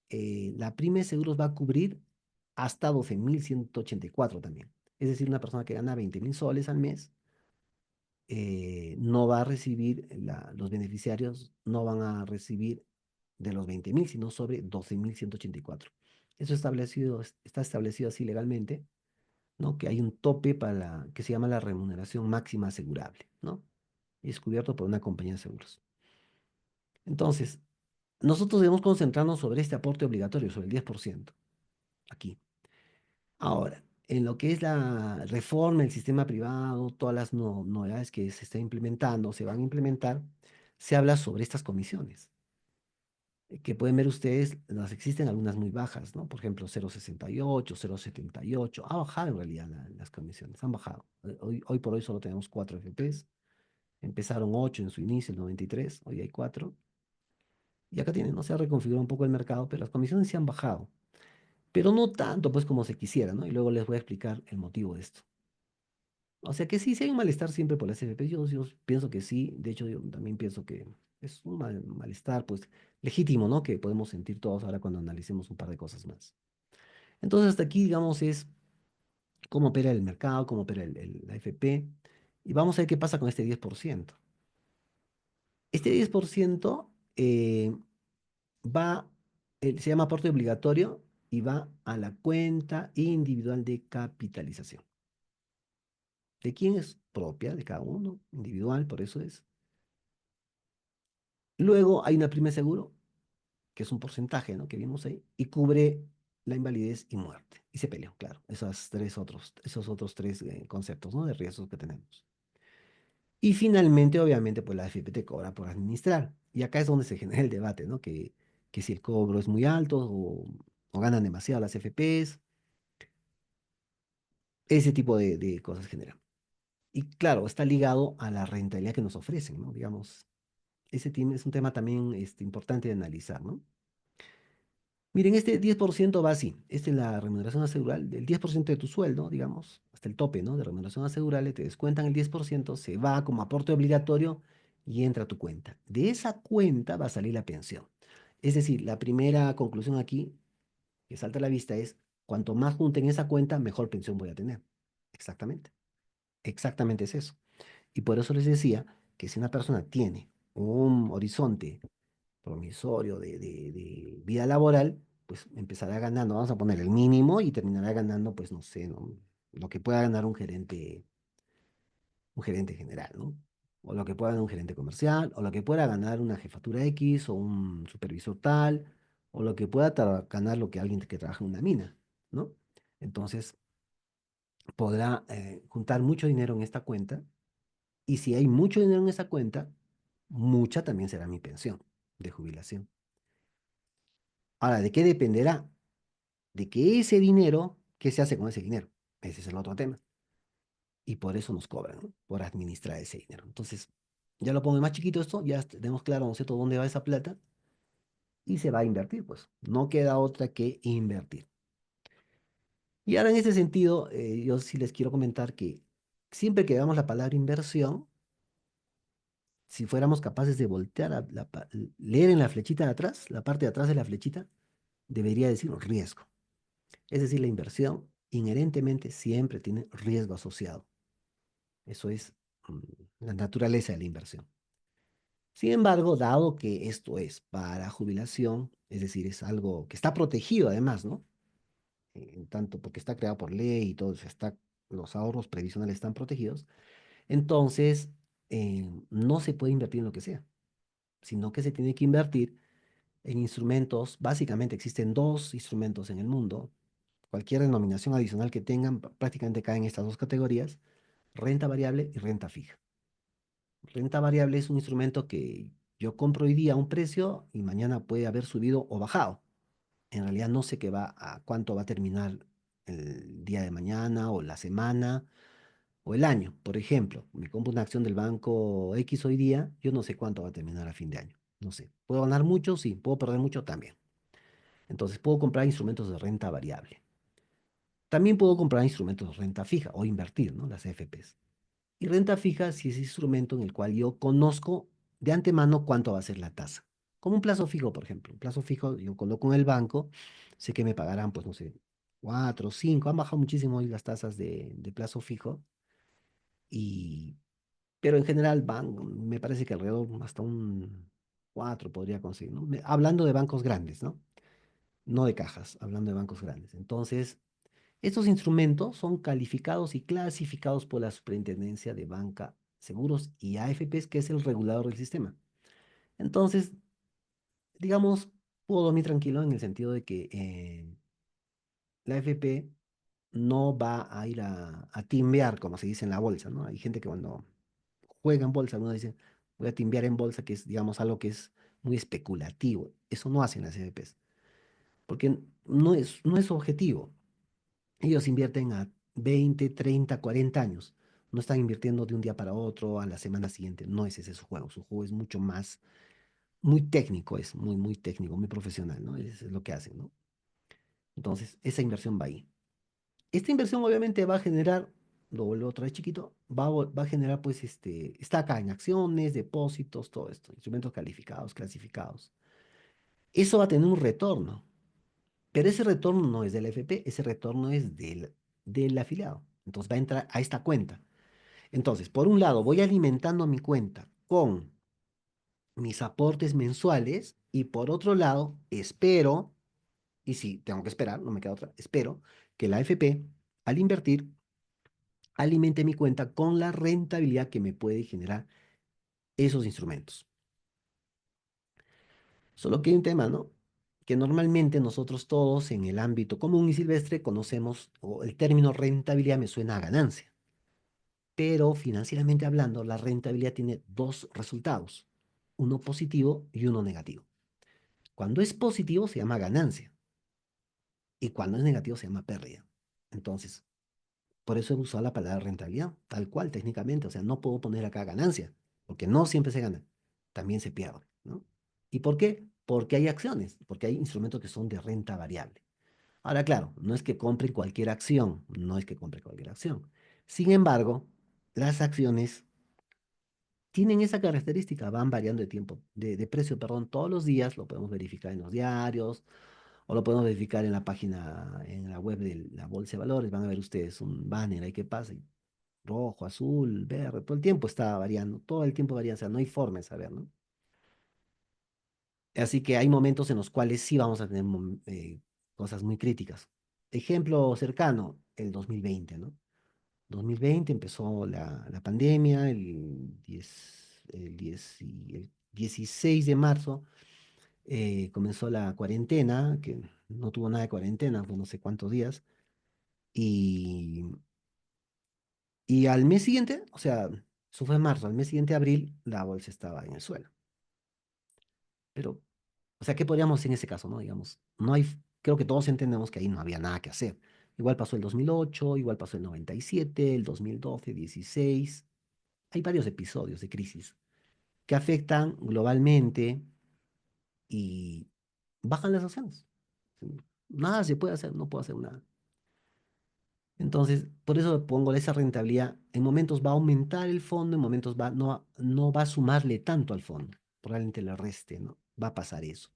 la prima de seguros va a cubrir hasta 12.184 también. Es decir, una persona que gana 20.000 soles al mes no va a recibir, los beneficiarios no van a recibir de los 20.000, sino sobre 12.184. Eso está establecido así legalmente, ¿no? Que hay un tope que se llama la remuneración máxima asegurable, ¿no? Y es cubierto por una compañía de seguros. Entonces, nosotros debemos concentrarnos sobre este aporte obligatorio, sobre el 10%, aquí. Ahora, en lo que es la reforma del sistema privado, todas las novedades que se están implementando, se van a implementar, se habla sobre estas comisiones, que pueden ver ustedes, las existen algunas muy bajas, ¿no? Por ejemplo, 0,68, 0,78. Ha bajado en realidad las comisiones, han bajado. Hoy por hoy solo tenemos 4 FPs. Empezaron 8 en su inicio, el 93, hoy hay 4. Y acá tienen, ¿no? Se ha reconfigurado un poco el mercado, pero las comisiones sí han bajado. Pero no tanto, pues, como se quisiera, ¿no? Y luego les voy a explicar el motivo de esto. O sea que sí, sí hay un malestar siempre por las FP. Yo pienso que sí. De hecho, yo también pienso que es un malestar, pues, legítimo, ¿no? Que podemos sentir todos ahora cuando analicemos un par de cosas más. Entonces, hasta aquí, digamos, es cómo opera el mercado, cómo opera la FP. Y vamos a ver qué pasa con este 10%. Este 10% va, se llama aporte obligatorio y va a la cuenta individual de capitalización. ¿De quién es propia? De cada uno, individual, por eso es. Luego hay una prima de seguro, que es un porcentaje, ¿no? Que vimos ahí, y cubre la invalidez y muerte. Y se peleó, claro, esos otros tres conceptos, ¿no? De riesgos que tenemos. Y finalmente, obviamente, pues la AFP te cobra por administrar. Y acá es donde se genera el debate, ¿no? Que si el cobro es muy alto o ganan demasiado las AFPs, ese tipo de cosas generan. Y claro, está ligado a la rentabilidad que nos ofrecen, ¿no? Digamos, ese tema es un tema también importante de analizar, ¿no? Miren, este 10% va así. Esta es la remuneración asegurable, del 10% de tu sueldo, digamos, hasta el tope, ¿no? De remuneración asegurable, te descuentan el 10%, se va como aporte obligatorio y entra a tu cuenta. De esa cuenta va a salir la pensión. Es decir, la primera conclusión aquí que salta a la vista es, cuanto más junte en esa cuenta, mejor pensión voy a tener. Exactamente. Exactamente es eso. Y por eso les decía que si una persona tiene un horizonte promisorio de vida laboral, pues empezará ganando, vamos a poner el mínimo y terminará ganando, pues no sé, ¿no? Lo que pueda ganar un gerente general, ¿no? O lo que pueda ganar un gerente comercial, o lo que pueda ganar una jefatura X, o un supervisor tal, o lo que pueda ganar lo que alguien que trabaja en una mina, ¿no? Entonces, podrá juntar mucho dinero en esta cuenta, y si hay mucho dinero en esa cuenta, mucha también será mi pensión de jubilación. Ahora, ¿de qué dependerá? De que ese dinero, ¿qué se hace con ese dinero? Ese es el otro tema. Y por eso nos cobran, ¿no? Por administrar ese dinero. Entonces, ya lo pongo más chiquito esto, ya tenemos claro, ¿no es cierto?, dónde va esa plata y se va a invertir, pues. No queda otra que invertir. Y ahora en ese sentido, yo sí les quiero comentar que siempre que veamos la palabra inversión, si fuéramos capaces de voltear leer en la flechita de atrás, la parte de atrás de la flechita, debería decir riesgo. Es decir, la inversión inherentemente siempre tiene riesgo asociado. Eso es mm, la naturaleza de la inversión. Sin embargo, dado que esto es para jubilación, es decir, es algo que está protegido además, ¿no? En tanto porque está creado por ley y todo, los ahorros previsionales están protegidos, entonces no se puede invertir en lo que sea, sino que se tiene que invertir en instrumentos. Básicamente existen dos instrumentos en el mundo. Cualquier denominación adicional que tengan prácticamente caen en estas dos categorías: renta variable y renta fija. Renta variable es un instrumento que yo compro hoy día a un precio y mañana puede haber subido o bajado. En realidad no sé a cuánto va a terminar el día de mañana o la semana o el año. Por ejemplo, me compro una acción del banco X hoy día, yo no sé cuánto va a terminar a fin de año. No sé. ¿Puedo ganar mucho? Sí. ¿Puedo perder mucho? También. Entonces puedo comprar instrumentos de renta variable. También puedo comprar instrumentos de renta fija o invertir, ¿no? Las FPs. Y renta fija si es instrumento en el cual yo conozco de antemano cuánto va a ser la tasa. Como un plazo fijo, por ejemplo. Un plazo fijo yo coloco en el banco, sé que me pagarán, pues no sé, 4, 5. Han bajado muchísimo hoy las tasas de plazo fijo. Y, pero en general me parece que alrededor hasta un 4 podría conseguir, ¿no? Hablando de bancos grandes, ¿no? No de cajas, hablando de bancos grandes. Entonces, estos instrumentos son calificados y clasificados por la Superintendencia de Banca, Seguros y AFPs, que es el regulador del sistema. Entonces, digamos, puedo dormir tranquilo en el sentido de que la AFP no va a ir a timbear, como se dice en la bolsa, ¿no? Hay gente que cuando juega en bolsa, uno dice, voy a timbear en bolsa, que es, digamos, algo que es muy especulativo. Eso no hacen las AFPs, porque no es objetivo. Ellos invierten a 20, 30, 40 años. No están invirtiendo de un día para otro, a la semana siguiente. No es ese su juego. Su juego es mucho más, muy técnico, es muy, muy técnico, muy profesional, ¿no? Es lo que hacen, ¿no? Entonces, esa inversión va ahí. Esta inversión obviamente va a generar, lo vuelvo otra vez chiquito, va a generar, pues, está acá en acciones, depósitos, todo esto, instrumentos calificados, clasificados. Eso va a tener un retorno, pero ese retorno no es del FP, ese retorno es del afiliado. Entonces va a entrar a esta cuenta. Entonces, por un lado, voy alimentando mi cuenta con mis aportes mensuales y por otro lado, espero, y sí, tengo que esperar, no me queda otra, espero que la AFP, al invertir, alimente mi cuenta con la rentabilidad que me puede generar esos instrumentos. Solo que hay un tema, ¿no? Que normalmente nosotros todos en el ámbito común y silvestre conocemos, o el término rentabilidad me suena a ganancia, pero financieramente hablando, la rentabilidad tiene dos resultados, uno positivo y uno negativo. Cuando es positivo se llama ganancia y cuando es negativo se llama pérdida. Entonces, por eso he usado la palabra rentabilidad, tal cual técnicamente, o sea, no puedo poner acá ganancia, porque no siempre se gana, también se pierde, ¿no? ¿Y por qué? Porque hay acciones, porque hay instrumentos que son de renta variable. Ahora, claro, no es que compre cualquier acción, no es que compre cualquier acción. Sin embargo, las acciones tienen esa característica, van variando de tiempo, de precio, perdón, todos los días, lo podemos verificar en los diarios o lo podemos verificar en la página, en la web de la Bolsa de Valores, van a ver ustedes un banner ahí que pasa, y rojo, azul, verde, todo el tiempo está variando, todo el tiempo varía, o sea, no hay forma de saber, ¿no? Así que hay momentos en los cuales sí vamos a tener cosas muy críticas. Ejemplo cercano, el 2020, ¿no? 2020 empezó la pandemia, el 16 de marzo comenzó la cuarentena, que no tuvo nada de cuarentena, fue no sé cuántos días, y, y al mes siguiente, o sea, eso fue en marzo, al mes siguiente, abril, la bolsa estaba en el suelo. Pero, o sea, ¿qué podríamos hacer en ese caso, no? Digamos, no hay, creo que todos entendemos que ahí no había nada que hacer. Igual pasó el 2008, igual pasó el 97, el 2012, 16. Hay varios episodios de crisis que afectan globalmente y bajan las acciones. Nada se puede hacer, no puedo hacer nada. Entonces, por eso pongo esa rentabilidad. En momentos va a aumentar el fondo, en momentos no va a sumarle tanto al fondo. Probablemente le reste, ¿no? Va a pasar eso.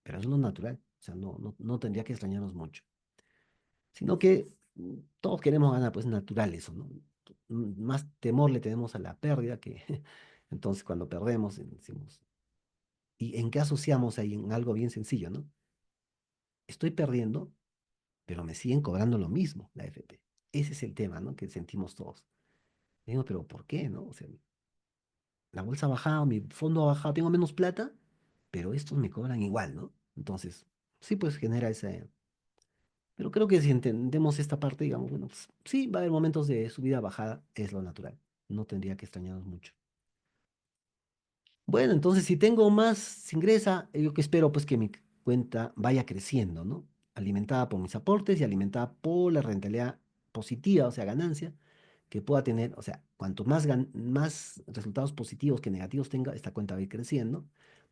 Pero eso es lo natural. O sea, no tendría que extrañarnos mucho. Sino que todos queremos ganar, pues natural eso, ¿no? Más temor le tenemos a la pérdida que entonces cuando perdemos decimos, ¿y en qué asociamos ahí? En algo bien sencillo, ¿no? Estoy perdiendo, pero me siguen cobrando lo mismo la AFP. Ese es el tema, ¿no? Que sentimos todos. Digo, pero ¿por qué, no? O sea, la bolsa ha bajado, mi fondo ha bajado, tengo menos plata, pero estos me cobran igual, ¿no? Entonces, sí, pues genera ese... Pero creo que si entendemos esta parte, digamos, bueno, pues, sí, va a haber momentos de subida, bajada, es lo natural. No tendría que extrañarnos mucho. Bueno, entonces si tengo más ingresa, yo que espero pues que mi cuenta vaya creciendo, ¿no? Alimentada por mis aportes y alimentada por la rentabilidad positiva, o sea, ganancia que pueda tener, o sea, cuanto más resultados positivos que negativos tenga, esta cuenta va a ir creciendo.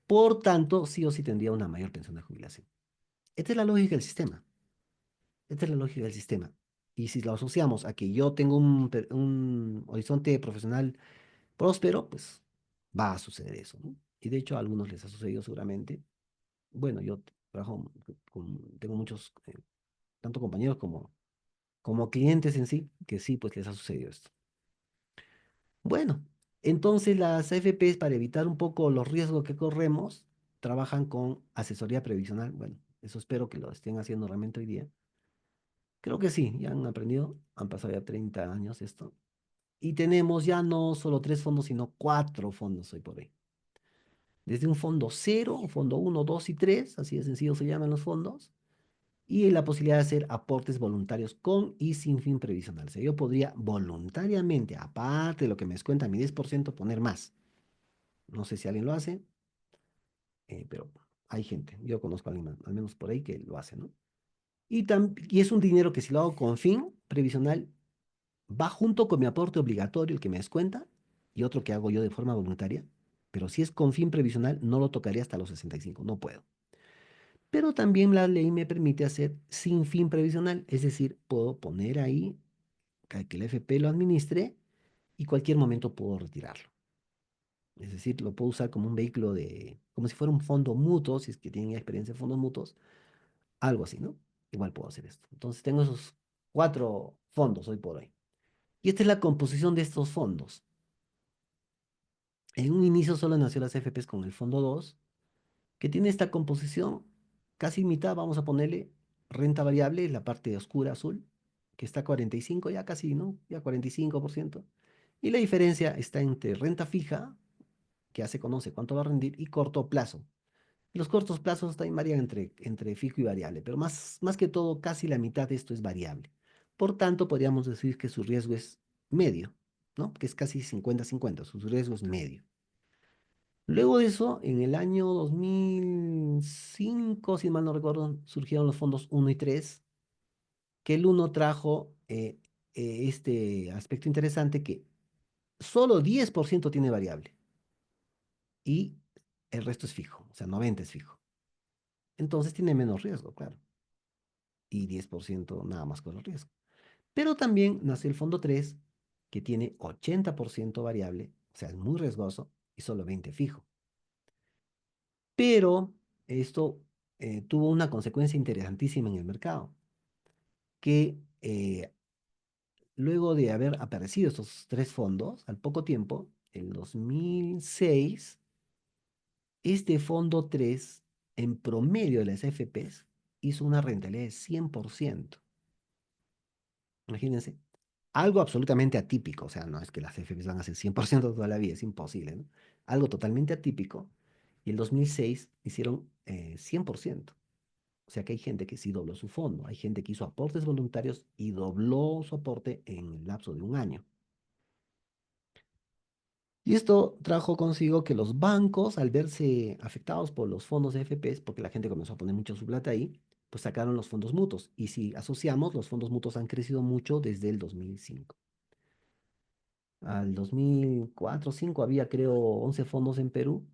Por tanto, sí o sí tendría una mayor pensión de jubilación. Esta es la lógica del sistema. Esta es la lógica del sistema. Y si lo asociamos a que yo tengo un horizonte profesional próspero, pues va a suceder eso, ¿no? Y de hecho a algunos les ha sucedido seguramente. Bueno, yo trabajo tengo muchos, tanto compañeros como clientes en sí, que sí, pues les ha sucedido esto. Bueno, entonces las AFPs, para evitar un poco los riesgos que corremos, trabajan con asesoría previsional. Bueno, eso espero que lo estén haciendo realmente hoy día. Creo que sí, ya han aprendido, han pasado ya 30 años esto. Y tenemos ya no solo tres fondos, sino cuatro fondos hoy por hoy. Desde un fondo cero, un fondo uno, 2 y 3, así de sencillo se llaman los fondos, y la posibilidad de hacer aportes voluntarios con y sin fin previsional. O sea, yo podría voluntariamente, aparte de lo que me descuenta mi 10%, poner más. No sé si alguien lo hace, pero hay gente, yo conozco a alguien al menos por ahí que lo hace, ¿no? Y es un dinero que si lo hago con fin previsional, va junto con mi aporte obligatorio, el que me descuenta, y otro que hago yo de forma voluntaria, pero si es con fin previsional, no lo tocaría hasta los 65, no puedo. Pero también la ley me permite hacer sin fin previsional, es decir, puedo poner ahí que el FP lo administre y cualquier momento puedo retirarlo. Es decir, lo puedo usar como un vehículo como si fuera un fondo mutuo, si es que tienen experiencia en fondos mutuos, algo así, ¿no? Igual puedo hacer esto. Entonces tengo esos cuatro fondos hoy por hoy. Y esta es la composición de estos fondos. En un inicio solo nació las FPs con el fondo 2 que tiene esta composición casi mitad, vamos a ponerle renta variable, la parte oscura azul, que está 45, ya casi, ¿no? Ya 45%. Y la diferencia está entre renta fija, que ya se conoce cuánto va a rendir, y corto plazo. Los cortos plazos también varían entre fijo y variable, pero más que todo, casi la mitad de esto es variable. Por tanto, podríamos decir que su riesgo es medio, ¿no? Que es casi 50-50, su riesgo es medio. Luego de eso, en el año 2005, si mal no recuerdo, surgieron los fondos uno y 3, que el uno trajo este aspecto interesante que solo 10% tiene variable y el resto es fijo, o sea, 90 es fijo. Entonces tiene menos riesgo, claro, y 10% nada más con el riesgo. Pero también nace el fondo 3, que tiene 80% variable, o sea, es muy riesgoso, y solo 20 fijo. Pero esto tuvo una consecuencia interesantísima en el mercado, que luego de haber aparecido estos tres fondos, al poco tiempo, en 2006, Este fondo 3 en promedio de las AFPs, hizo una rentabilidad de 100%. Imagínense. Algo absolutamente atípico, o sea, no es que las AFPs van a ser 100% toda la vida, es imposible, ¿no? Algo totalmente atípico. Y el 2006 hicieron 100%. O sea que hay gente que sí dobló su fondo, hay gente que hizo aportes voluntarios y dobló su aporte en el lapso de un año. Y esto trajo consigo que los bancos, al verse afectados por los fondos de AFPs, porque la gente comenzó a poner mucho su plata ahí, pues sacaron los fondos mutuos. Y si asociamos, los fondos mutuos han crecido mucho desde el 2005. Al 2004 o 2005 había, creo, 11 fondos en Perú.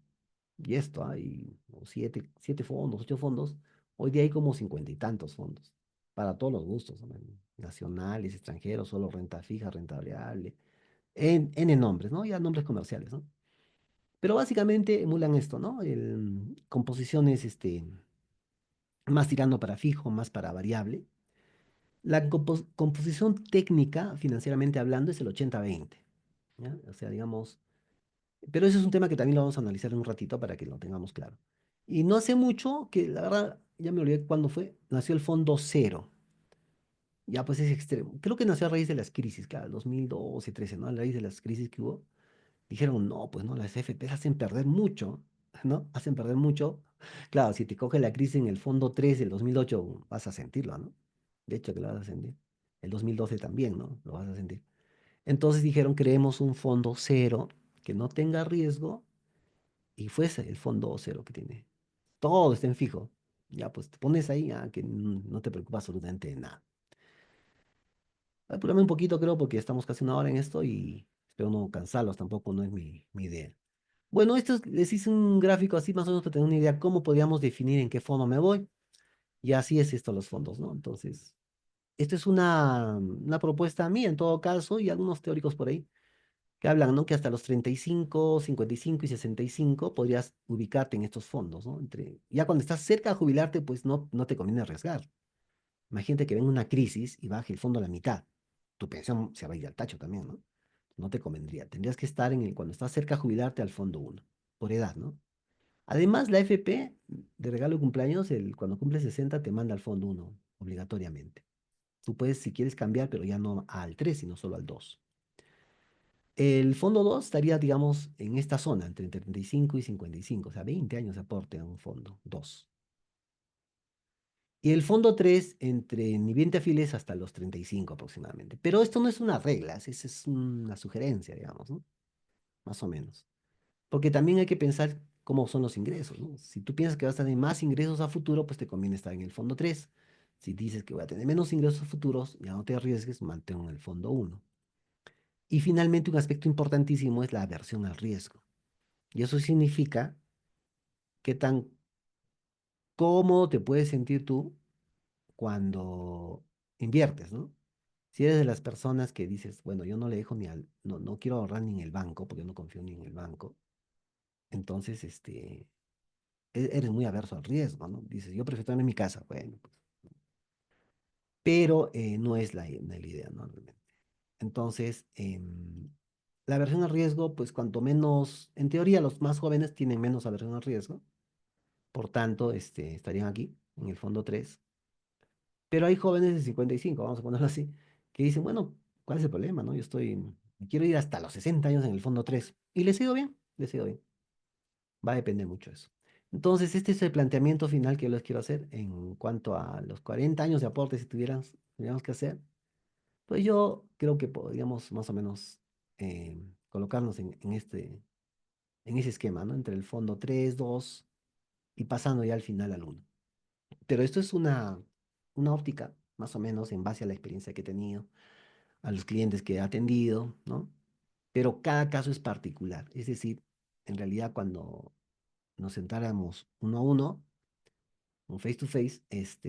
Y esto, hay 7 fondos, 8 fondos. Hoy día hay como 50 y tantos fondos, para todos los gustos, ¿no? Nacionales, extranjeros, solo renta fija, renta variable, en nombres, ¿no? Ya nombres comerciales, ¿no? Pero básicamente emulan esto, ¿no? Composiciones, más tirando para fijo, más para variable. La composición técnica, financieramente hablando, es el 80-20, ¿ya? O sea, digamos, pero ese es un tema que también lo vamos a analizar en un ratito para que lo tengamos claro. Y no hace mucho, que la verdad, ya me olvidé cuándo fue, nació el Fondo Cero. Ya pues es extremo. Creo que nació a raíz de las crisis, claro, 2012, 13, ¿no? A raíz de las crisis que hubo. Dijeron, no, pues no, las FP hacen perder mucho, ¿no? Hacen perder mucho. Claro, si te coge la crisis en el fondo 3 del 2008, vas a sentirlo, ¿no? De hecho, que lo vas a sentir. El 2012 también, ¿no? Lo vas a sentir. Entonces dijeron, creemos un fondo cero que no tenga riesgo y fuese el fondo cero que tiene. Todo está en fijo. Ya, pues te pones ahí, que no te preocupa absolutamente de nada. Apúrame un poquito, creo, porque estamos casi una hora en esto y espero no cansarlos, tampoco no es mi idea. Bueno, les hice un gráfico así más o menos para tener una idea cómo podríamos definir en qué fondo me voy. Y así es esto los fondos, ¿no? Entonces, esta es una propuesta mía en todo caso y algunos teóricos por ahí que hablan, ¿no? Que hasta los 35, 55 y 65 podrías ubicarte en estos fondos, ¿no? Ya cuando estás cerca de jubilarte, pues no te conviene arriesgar. Imagínate que venga una crisis y baje el fondo a la mitad. Tu pensión se va a ir al tacho también, ¿no? No te convendría. Tendrías que estar cuando estás cerca de jubilarte al fondo uno por edad, ¿no? Además, la FP de regalo de cumpleaños, cuando cumples 60 te manda al fondo uno obligatoriamente. Tú puedes, si quieres, cambiar, pero ya no al 3 sino solo al 2. El fondo 2 estaría, digamos, en esta zona, entre 35 y 55, o sea, 20 años de aporte a un fondo 2. Y el fondo 3 entre ni bien te afiles hasta los 35 aproximadamente. Pero esto no es una regla, es una sugerencia, digamos, ¿no? Más o menos. Porque también hay que pensar cómo son los ingresos, ¿no? Si tú piensas que vas a tener más ingresos a futuro, pues te conviene estar en el fondo 3. Si dices que voy a tener menos ingresos a futuros, ya no te arriesgues, mantén en el fondo uno. Y finalmente, un aspecto importantísimo es la aversión al riesgo. Y eso significa qué tan cómodo te puedes sentir tú cuando inviertes, ¿no? Si eres de las personas que dices, bueno, yo no le dejo no quiero ahorrar ni en el banco, porque yo no confío ni en el banco, entonces, eres muy averso al riesgo, ¿no? Dices, yo prefiero estar en mi casa, bueno, pues, pero no es la idea, ¿no? Realmente. Entonces, la aversión al riesgo, pues cuanto menos, en teoría los más jóvenes tienen menos aversión al riesgo, por tanto, estarían aquí, en el fondo 3. Pero hay jóvenes de 55, vamos a ponerlo así, que dicen, bueno, ¿cuál es el problema, no? Quiero ir hasta los 60 años en el fondo 3. Y les sigo bien, les sigo bien. Va a depender mucho de eso. Entonces, este es el planteamiento final que yo les quiero hacer en cuanto a los 40 años de aporte, si tuviéramos que hacer. Pues yo creo que podríamos más o menos colocarnos en ese esquema, ¿no? Entre el fondo 3, 2 y pasando ya al final al uno. Pero esto es una óptica, más o menos, en base a la experiencia que he tenido, a los clientes que he atendido, ¿no? Pero cada caso es particular. Es decir, en realidad cuando nos sentáramos uno a uno, un face to face, es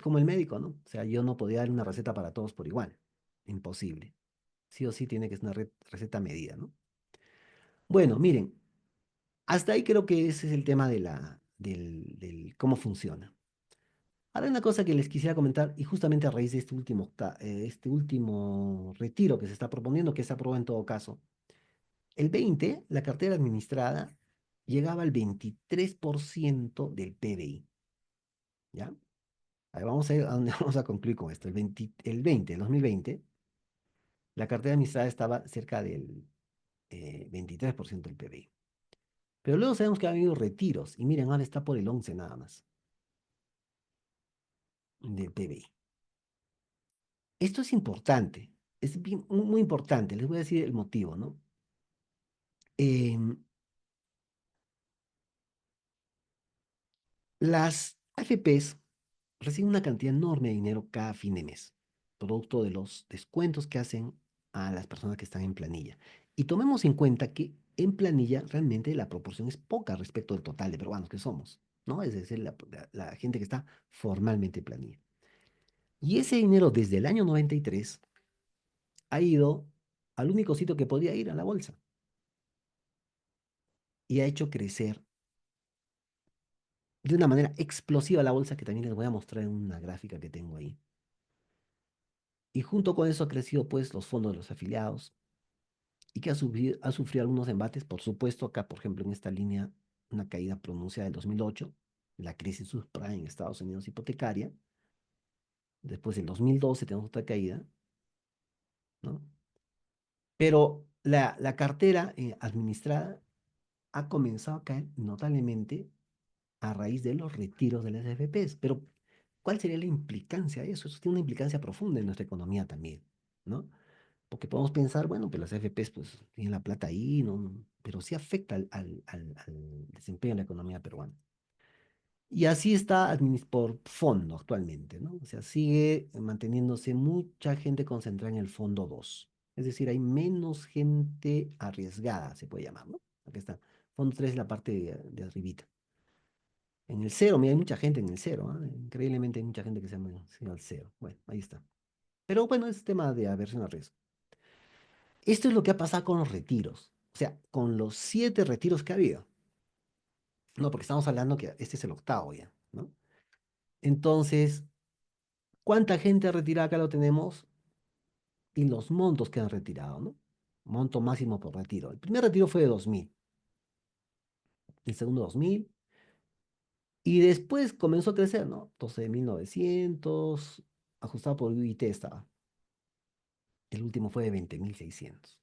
como el médico, ¿no? O sea, yo no podía dar una receta para todos por igual. Imposible. Sí o sí tiene que ser una receta medida, ¿no? Bueno, miren, hasta ahí creo que ese es el tema del cómo funciona. Ahora hay una cosa que les quisiera comentar, y justamente a raíz de este último retiro que se está proponiendo, que se aprobó en todo caso. El 20, la cartera administrada llegaba al 23% del PBI, ¿ya? Ahí vamos a ir a dónde vamos a concluir con esto. El 2020, la cartera administrada estaba cerca del 23% del PBI. Pero luego sabemos que ha habido retiros, y miren, ahora está por el 11 nada más del PBI. Esto es importante, muy, muy importante. Les voy a decir el motivo, ¿no? Em, las AFPs reciben una cantidad enorme de dinero cada fin de mes, producto de los descuentos que hacen a las personas que están en planilla. Y tomemos en cuenta que en planilla realmente la proporción es poca respecto del total de peruanos que somos, ¿no? Es decir, la gente que está formalmente en planilla. Y ese dinero desde el año 93 ha ido al único sitio que podía ir, a la bolsa, y ha hecho crecer de una manera explosiva la bolsa, que también les voy a mostrar en una gráfica que tengo ahí. Y junto con eso ha crecido pues los fondos de los afiliados, y que ha sufrido algunos embates. Por supuesto, acá, por ejemplo, en esta línea, una caída pronunciada del 2008, la crisis subprime en Estados Unidos hipotecaria. Después del 2012 tenemos otra caída, ¿no? Pero la cartera administrada ha comenzado a caer notablemente a raíz de los retiros de las AFPs. Pero, ¿cuál sería la implicancia de eso? Eso tiene una implicancia profunda en nuestra economía también, ¿no? Porque podemos pensar, bueno, pues las AFPs pues tienen la plata ahí, ¿no? Pero sí afecta al desempeño de la economía peruana. Y así está por fondo actualmente, ¿no? O sea, sigue manteniéndose mucha gente concentrada en el fondo 2. Es decir, hay menos gente arriesgada, se puede llamar, ¿no? Aquí está. Fondo 3 es la parte de arribita. En el cero, mira, hay mucha gente en el cero, ¿ah? Increíblemente hay mucha gente que se ha ido al cero. Bueno, ahí está. Pero bueno, es tema de aversión al riesgo. Esto es lo que ha pasado con los retiros. O sea, con los 7 retiros que ha habido. No, porque estamos hablando que este es el octavo ya, ¿no? Entonces, ¿cuánta gente retirada acá lo tenemos? Y los montos que han retirado, ¿no? Monto máximo por retiro. El primer retiro fue de 2.000, el segundo 2.000, y después comenzó a crecer, ¿no? 12.900, ajustado por UIT estaba. El último fue de 20.600.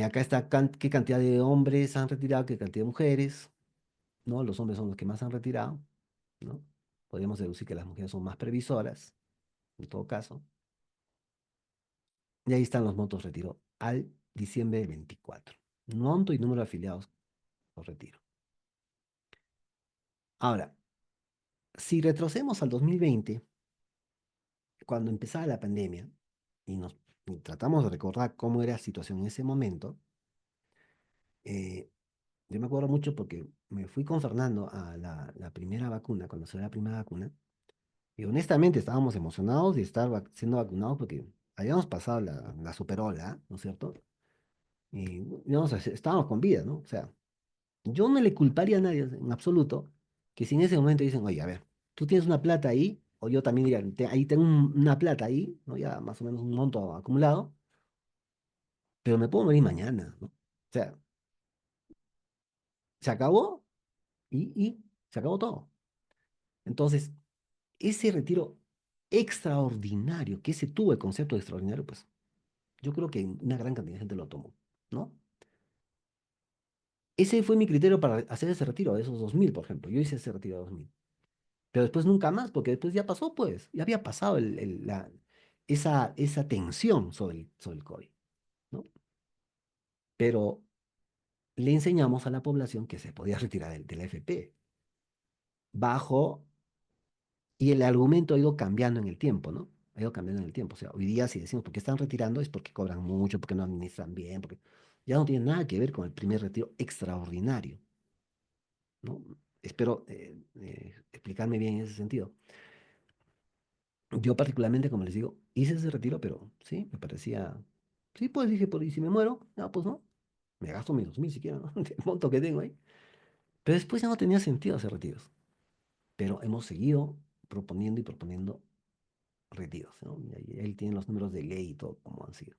Acá está qué cantidad de hombres han retirado, qué cantidad de mujeres, ¿no? Los hombres son los que más han retirado, ¿no? Podríamos deducir que las mujeres son más previsoras, en todo caso. Y ahí están los montos retiro al diciembre del 24. Monto y número de afiliados por retiro. Ahora, si retrocedemos al 2020, cuando empezaba la pandemia, y tratamos de recordar cómo era la situación en ese momento, eh, yo me acuerdo mucho porque me fui con Fernando a la primera vacuna, cuando se dio la primera vacuna, y honestamente estábamos emocionados de estar siendo vacunados porque habíamos pasado la superola, ¿no es cierto? Y digamos, estábamos con vida, ¿no? O sea, yo no le culparía a nadie en absoluto que si en ese momento dicen, oye, a ver, tú tienes una plata ahí, o yo también diría, ahí tengo una plata ahí, ¿no? Ya más o menos un monto acumulado, pero me puedo morir mañana, ¿no? O sea, se acabó y se acabó todo. Entonces, ese retiro extraordinario, que se tuvo el concepto de extraordinario, pues yo creo que una gran cantidad de gente lo tomó, ¿no? Ese fue mi criterio para hacer ese retiro, de esos 2.000, por ejemplo. Yo hice ese retiro de 2.000. Pero después nunca más, porque después ya pasó, pues. Ya había pasado esa tensión sobre el COVID, ¿no? Pero le enseñamos a la población que se podía retirar de la FP bajo, y el argumento ha ido cambiando en el tiempo, ¿no? Ha ido cambiando en el tiempo. O sea, hoy día si decimos por qué están retirando es porque cobran mucho, porque no administran bien, porque ya no tiene nada que ver con el primer retiro extraordinario, ¿no? Espero explicarme bien en ese sentido. Yo particularmente, como les digo, hice ese retiro, pero sí, me parecía, sí, pues dije, pues, ¿y si me muero? No, pues no, me gasto mis 2.000 siquiera, ¿no? El monto que tengo ahí. Pero después ya no tenía sentido hacer retiros. Pero hemos seguido proponiendo y proponiendo retiros, ¿no? Y ahí tienen los números de ley y todo, como han sido.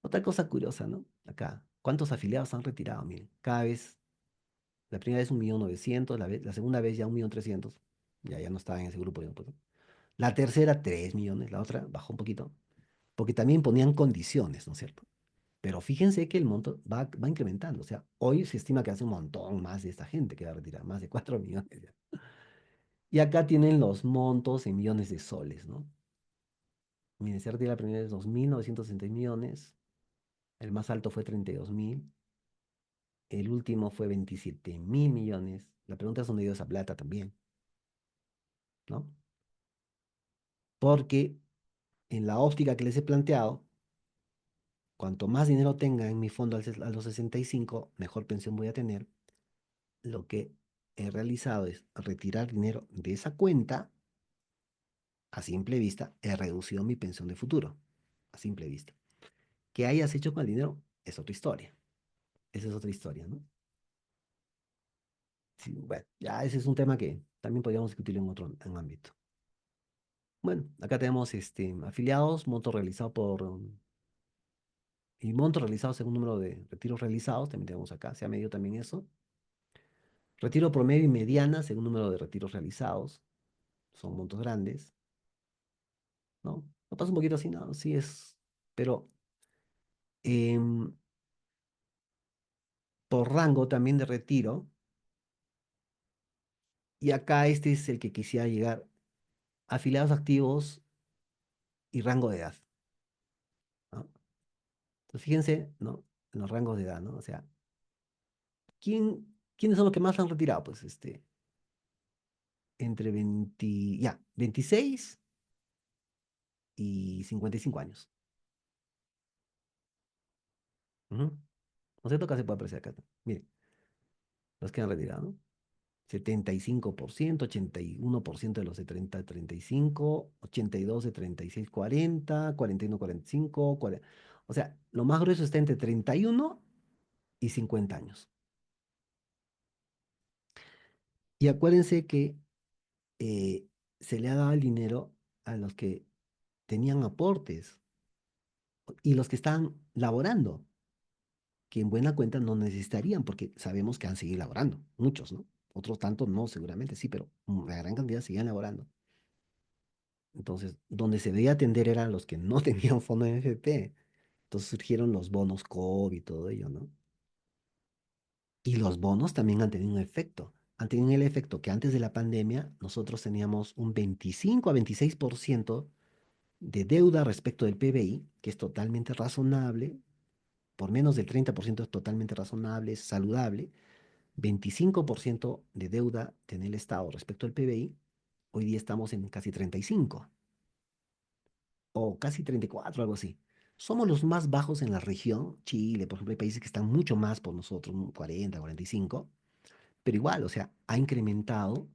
Otra cosa curiosa, ¿no? Acá, ¿Cuántos afiliados han retirado? Miren, cada vez, la primera vez 1.900.000, la segunda vez ya 1.300.000, ya no estaba en ese grupo. Ya, pues, ¿no? La tercera, 3 millones, la otra bajó un poquito, porque también ponían condiciones, ¿no es cierto? Pero fíjense que el monto va incrementando. O sea, hoy se estima que hace un montón más de esta gente que va a retirar, más de 4 millones ya. Y acá tienen los montos en millones de soles, ¿no? Miren, se retira la primera vez 2.966 millones, el más alto fue 32.000, el último fue 27.000 millones. La pregunta es dónde dio esa plata también, ¿no? Porque en la óptica que les he planteado, cuanto más dinero tenga en mi fondo a los 65, mejor pensión voy a tener. Lo que he realizado es retirar dinero de esa cuenta. A simple vista, he reducido mi pensión de futuro. A simple vista. ¿Qué hayas hecho con el dinero? Es otra historia. Esa es otra historia, ¿no? Sí, bueno, ya ese es un tema que también podríamos discutirlo en otro ámbito. Bueno, acá tenemos afiliados, monto realizado y monto realizado según número de retiros realizados. También tenemos acá, se ha medido también eso. Retiro promedio y mediana según número de retiros realizados. Son montos grandes, ¿no? No pasa un poquito así, no, sí es, pero em, por rango también de retiro. Y acá este es el que quisiera llegar, afiliados activos y rango de edad, ¿no? Entonces fíjense, ¿no? En los rangos de edad, ¿no? O sea, ¿quiénes son los que más han retirado? Pues entre 26 y 55 años. Ujú. ¿No es cierto? Acá se puede apreciar acá. Miren, los que han retirado, ¿no? 75%, 81% de los de 30 a 35, 82 de 36 40, 41 45, 40. O sea, lo más grueso está entre 31 y 50 años. Y acuérdense que eh, se le ha dado el dinero a los que tenían aportes y los que están laborando, que en buena cuenta no necesitarían, porque sabemos que han seguido laborando, muchos, ¿no? Otros tantos no, seguramente sí, pero la gran cantidad siguen laborando. Entonces, donde se debía atender eran los que no tenían fondo de NFP. Entonces surgieron los bonos COVID y todo ello, ¿no? Y los bonos también han tenido un efecto. Han tenido el efecto que antes de la pandemia nosotros teníamos un 25 a 26% de deuda respecto del PBI, que es totalmente razonable, por menos del 30% es totalmente razonable, es saludable. 25% de deuda en el Estado respecto al PBI, hoy día estamos en casi 35 o casi 34, algo así. Somos los más bajos en la región. Chile, por ejemplo, hay países que están mucho más por nosotros, 40, 45, pero igual, o sea, ha incrementado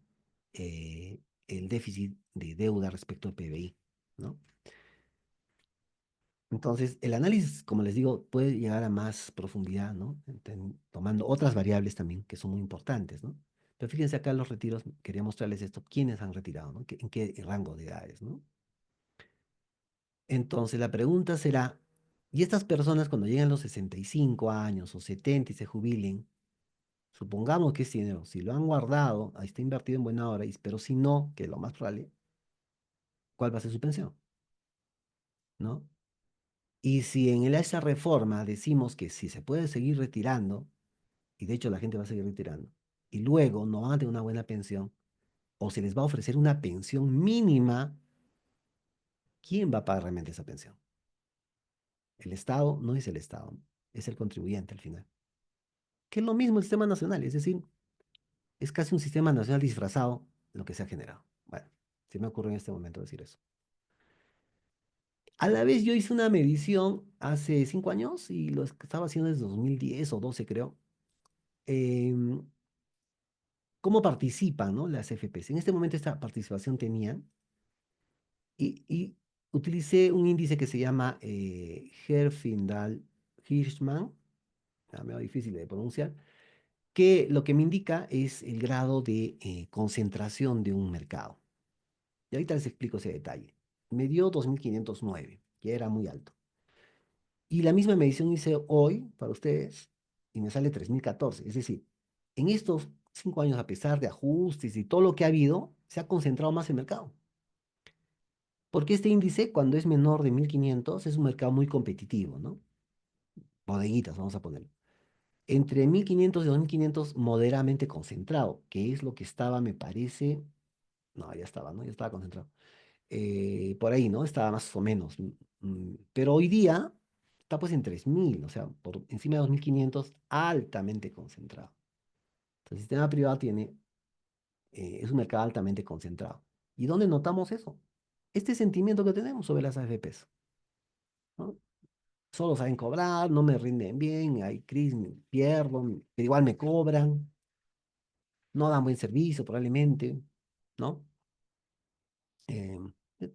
el déficit de deuda respecto al PBI, ¿no? Entonces, el análisis, como les digo, puede llegar a más profundidad, ¿no? Tomando otras variables también que son muy importantes, ¿no? Pero fíjense acá los retiros, quería mostrarles esto, quiénes han retirado, ¿no? ¿En qué rango de edades, ¿no? Entonces, la pregunta será, ¿y estas personas cuando lleguen a los 65 años o 70 y se jubilen, supongamos que es dinero, si lo han guardado, ahí está invertido en buena hora, pero si no, que es lo más probable, ¿cuál va a ser su pensión? ¿No? Y si en esa reforma decimos que si se puede seguir retirando, y de hecho la gente va a seguir retirando, y luego no van a tener una buena pensión, o se les va a ofrecer una pensión mínima, ¿quién va a pagar realmente esa pensión? El Estado no es el Estado, es el contribuyente al final. Que es lo mismo el sistema nacional, es decir, es casi un sistema nacional disfrazado lo que se ha generado. Bueno, se me ocurre en este momento decir eso. A la vez yo hice una medición hace 5 años y lo que estaba haciendo desde 2010 o 12 creo. em, ¿Cómo participan, ¿no? Las FPs? En este momento esta participación tenían y utilicé un índice que se llama Herfindahl-Hirschman, medio difícil de pronunciar, que lo que me indica es el grado de concentración de un mercado. Y ahorita les explico ese detalle. Me dio 2.509, que era muy alto. Y la misma medición hice hoy para ustedes y me sale 3014. Es decir, en estos 5 años, a pesar de ajustes y todo lo que ha habido, se ha concentrado más el mercado. Porque este índice, cuando es menor de 1500 es un mercado muy competitivo, ¿no? Bodeguitas, vamos a ponerlo. Entre 1500 y 2500 moderadamente concentrado, que es lo que estaba, me parece, no, ya estaba, ¿no? Ya estaba concentrado. Por ahí, ¿no? Estaba más o menos. Pero hoy día está pues en 3000, o sea, por encima de 2500 altamente concentrado. Entonces, el sistema privado es un mercado altamente concentrado. ¿Y dónde notamos eso? Este sentimiento que tenemos sobre las AFPs, ¿no? Solo saben cobrar, no me rinden bien, hay crisis, me pierdo, pero igual me cobran, no dan buen servicio probablemente, ¿no? Eh,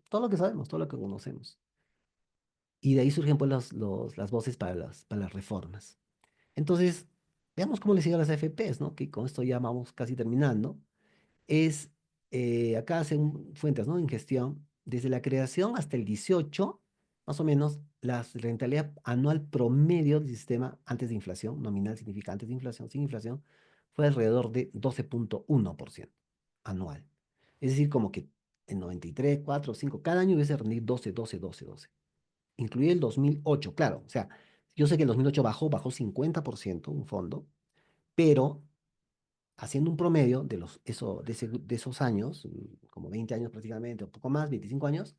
todo lo que sabemos, todo lo que conocemos. Y de ahí surgen pues las voces para las reformas. Entonces, veamos cómo le siguen las AFPs, ¿no? Que con esto ya vamos casi terminando. Es, acá hacen fuentes, ¿no? En gestión, desde la creación hasta el 18 más o menos, la rentabilidad anual promedio del sistema antes de inflación, nominal significa antes de inflación, sin inflación, fue alrededor de 12,1% anual. Es decir, como que en 93, 4, 5, cada año hubiese rendido 12, 12, 12, 12. Incluye el 2008, claro. O sea, yo sé que el 2008 bajó 50% un fondo, pero haciendo un promedio de esos años, como 20 años prácticamente, un poco más, 25 años,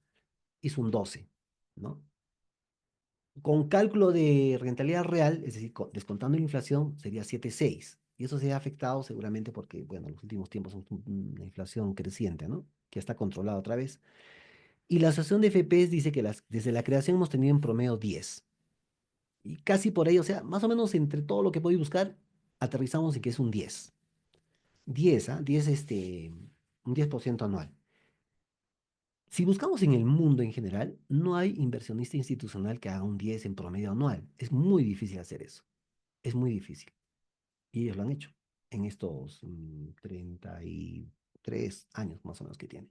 hizo un 12, ¿no? Con cálculo de rentabilidad real, es decir, descontando la inflación, sería 7,6. Y eso se ha afectado seguramente porque, bueno, en los últimos tiempos es una inflación creciente, ¿no? Que está controlada otra vez. Y la Asociación de FPs dice que desde la creación hemos tenido en promedio 10. Y casi por ahí, o sea, más o menos entre todo lo que podéis buscar, aterrizamos en que es un 10. 10, ¿ah? 10, un 10% anual. Si buscamos en el mundo en general, no hay inversionista institucional que haga un 10 en promedio anual. Es muy difícil hacer eso. Es muy difícil. Y ellos lo han hecho en estos 33 años más o menos que tienen.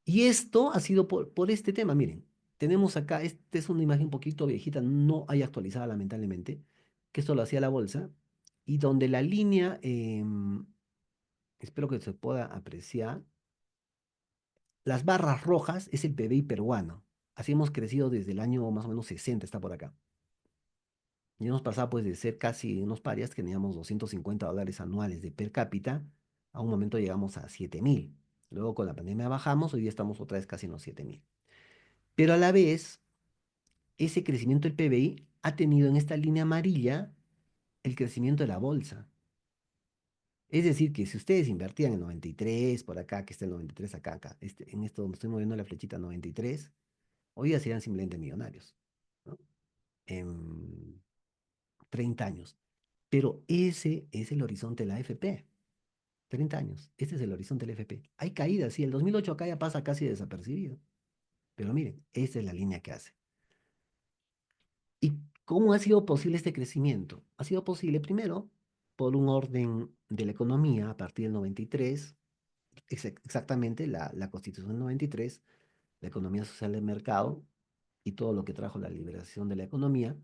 Y esto ha sido por este tema. Miren, tenemos acá, esta es una imagen un poquito viejita, no hay actualizada lamentablemente, que esto lo hacía la bolsa, y donde la línea, espero que se pueda apreciar, las barras rojas es el PBI peruano. Así hemos crecido desde el año más o menos 60, está por acá. Y hemos pasado pues de ser casi unos parias, que teníamos $250 anuales de per cápita, a un momento llegamos a 7.000. Luego con la pandemia bajamos, hoy día estamos otra vez casi en los 7.000. Pero a la vez, ese crecimiento del PBI ha tenido en esta línea amarilla el crecimiento de la bolsa. Es decir, que si ustedes invertían en 93, por acá, que está el 93 acá, acá, en esto donde estoy moviendo la flechita 93, hoy día serían simplemente millonarios, ¿no? En 30 años. Pero ese es el horizonte de la AFP. 30 años. Este es el horizonte del AFP. Hay caídas, sí. El 2008 acá ya pasa casi desapercibido. Pero miren, esa es la línea que hace. ¿Y cómo ha sido posible este crecimiento? Ha sido posible primero por un orden de la economía a partir del 93, exactamente la Constitución del 93, la economía social de mercado y todo lo que trajo la liberación de la economía,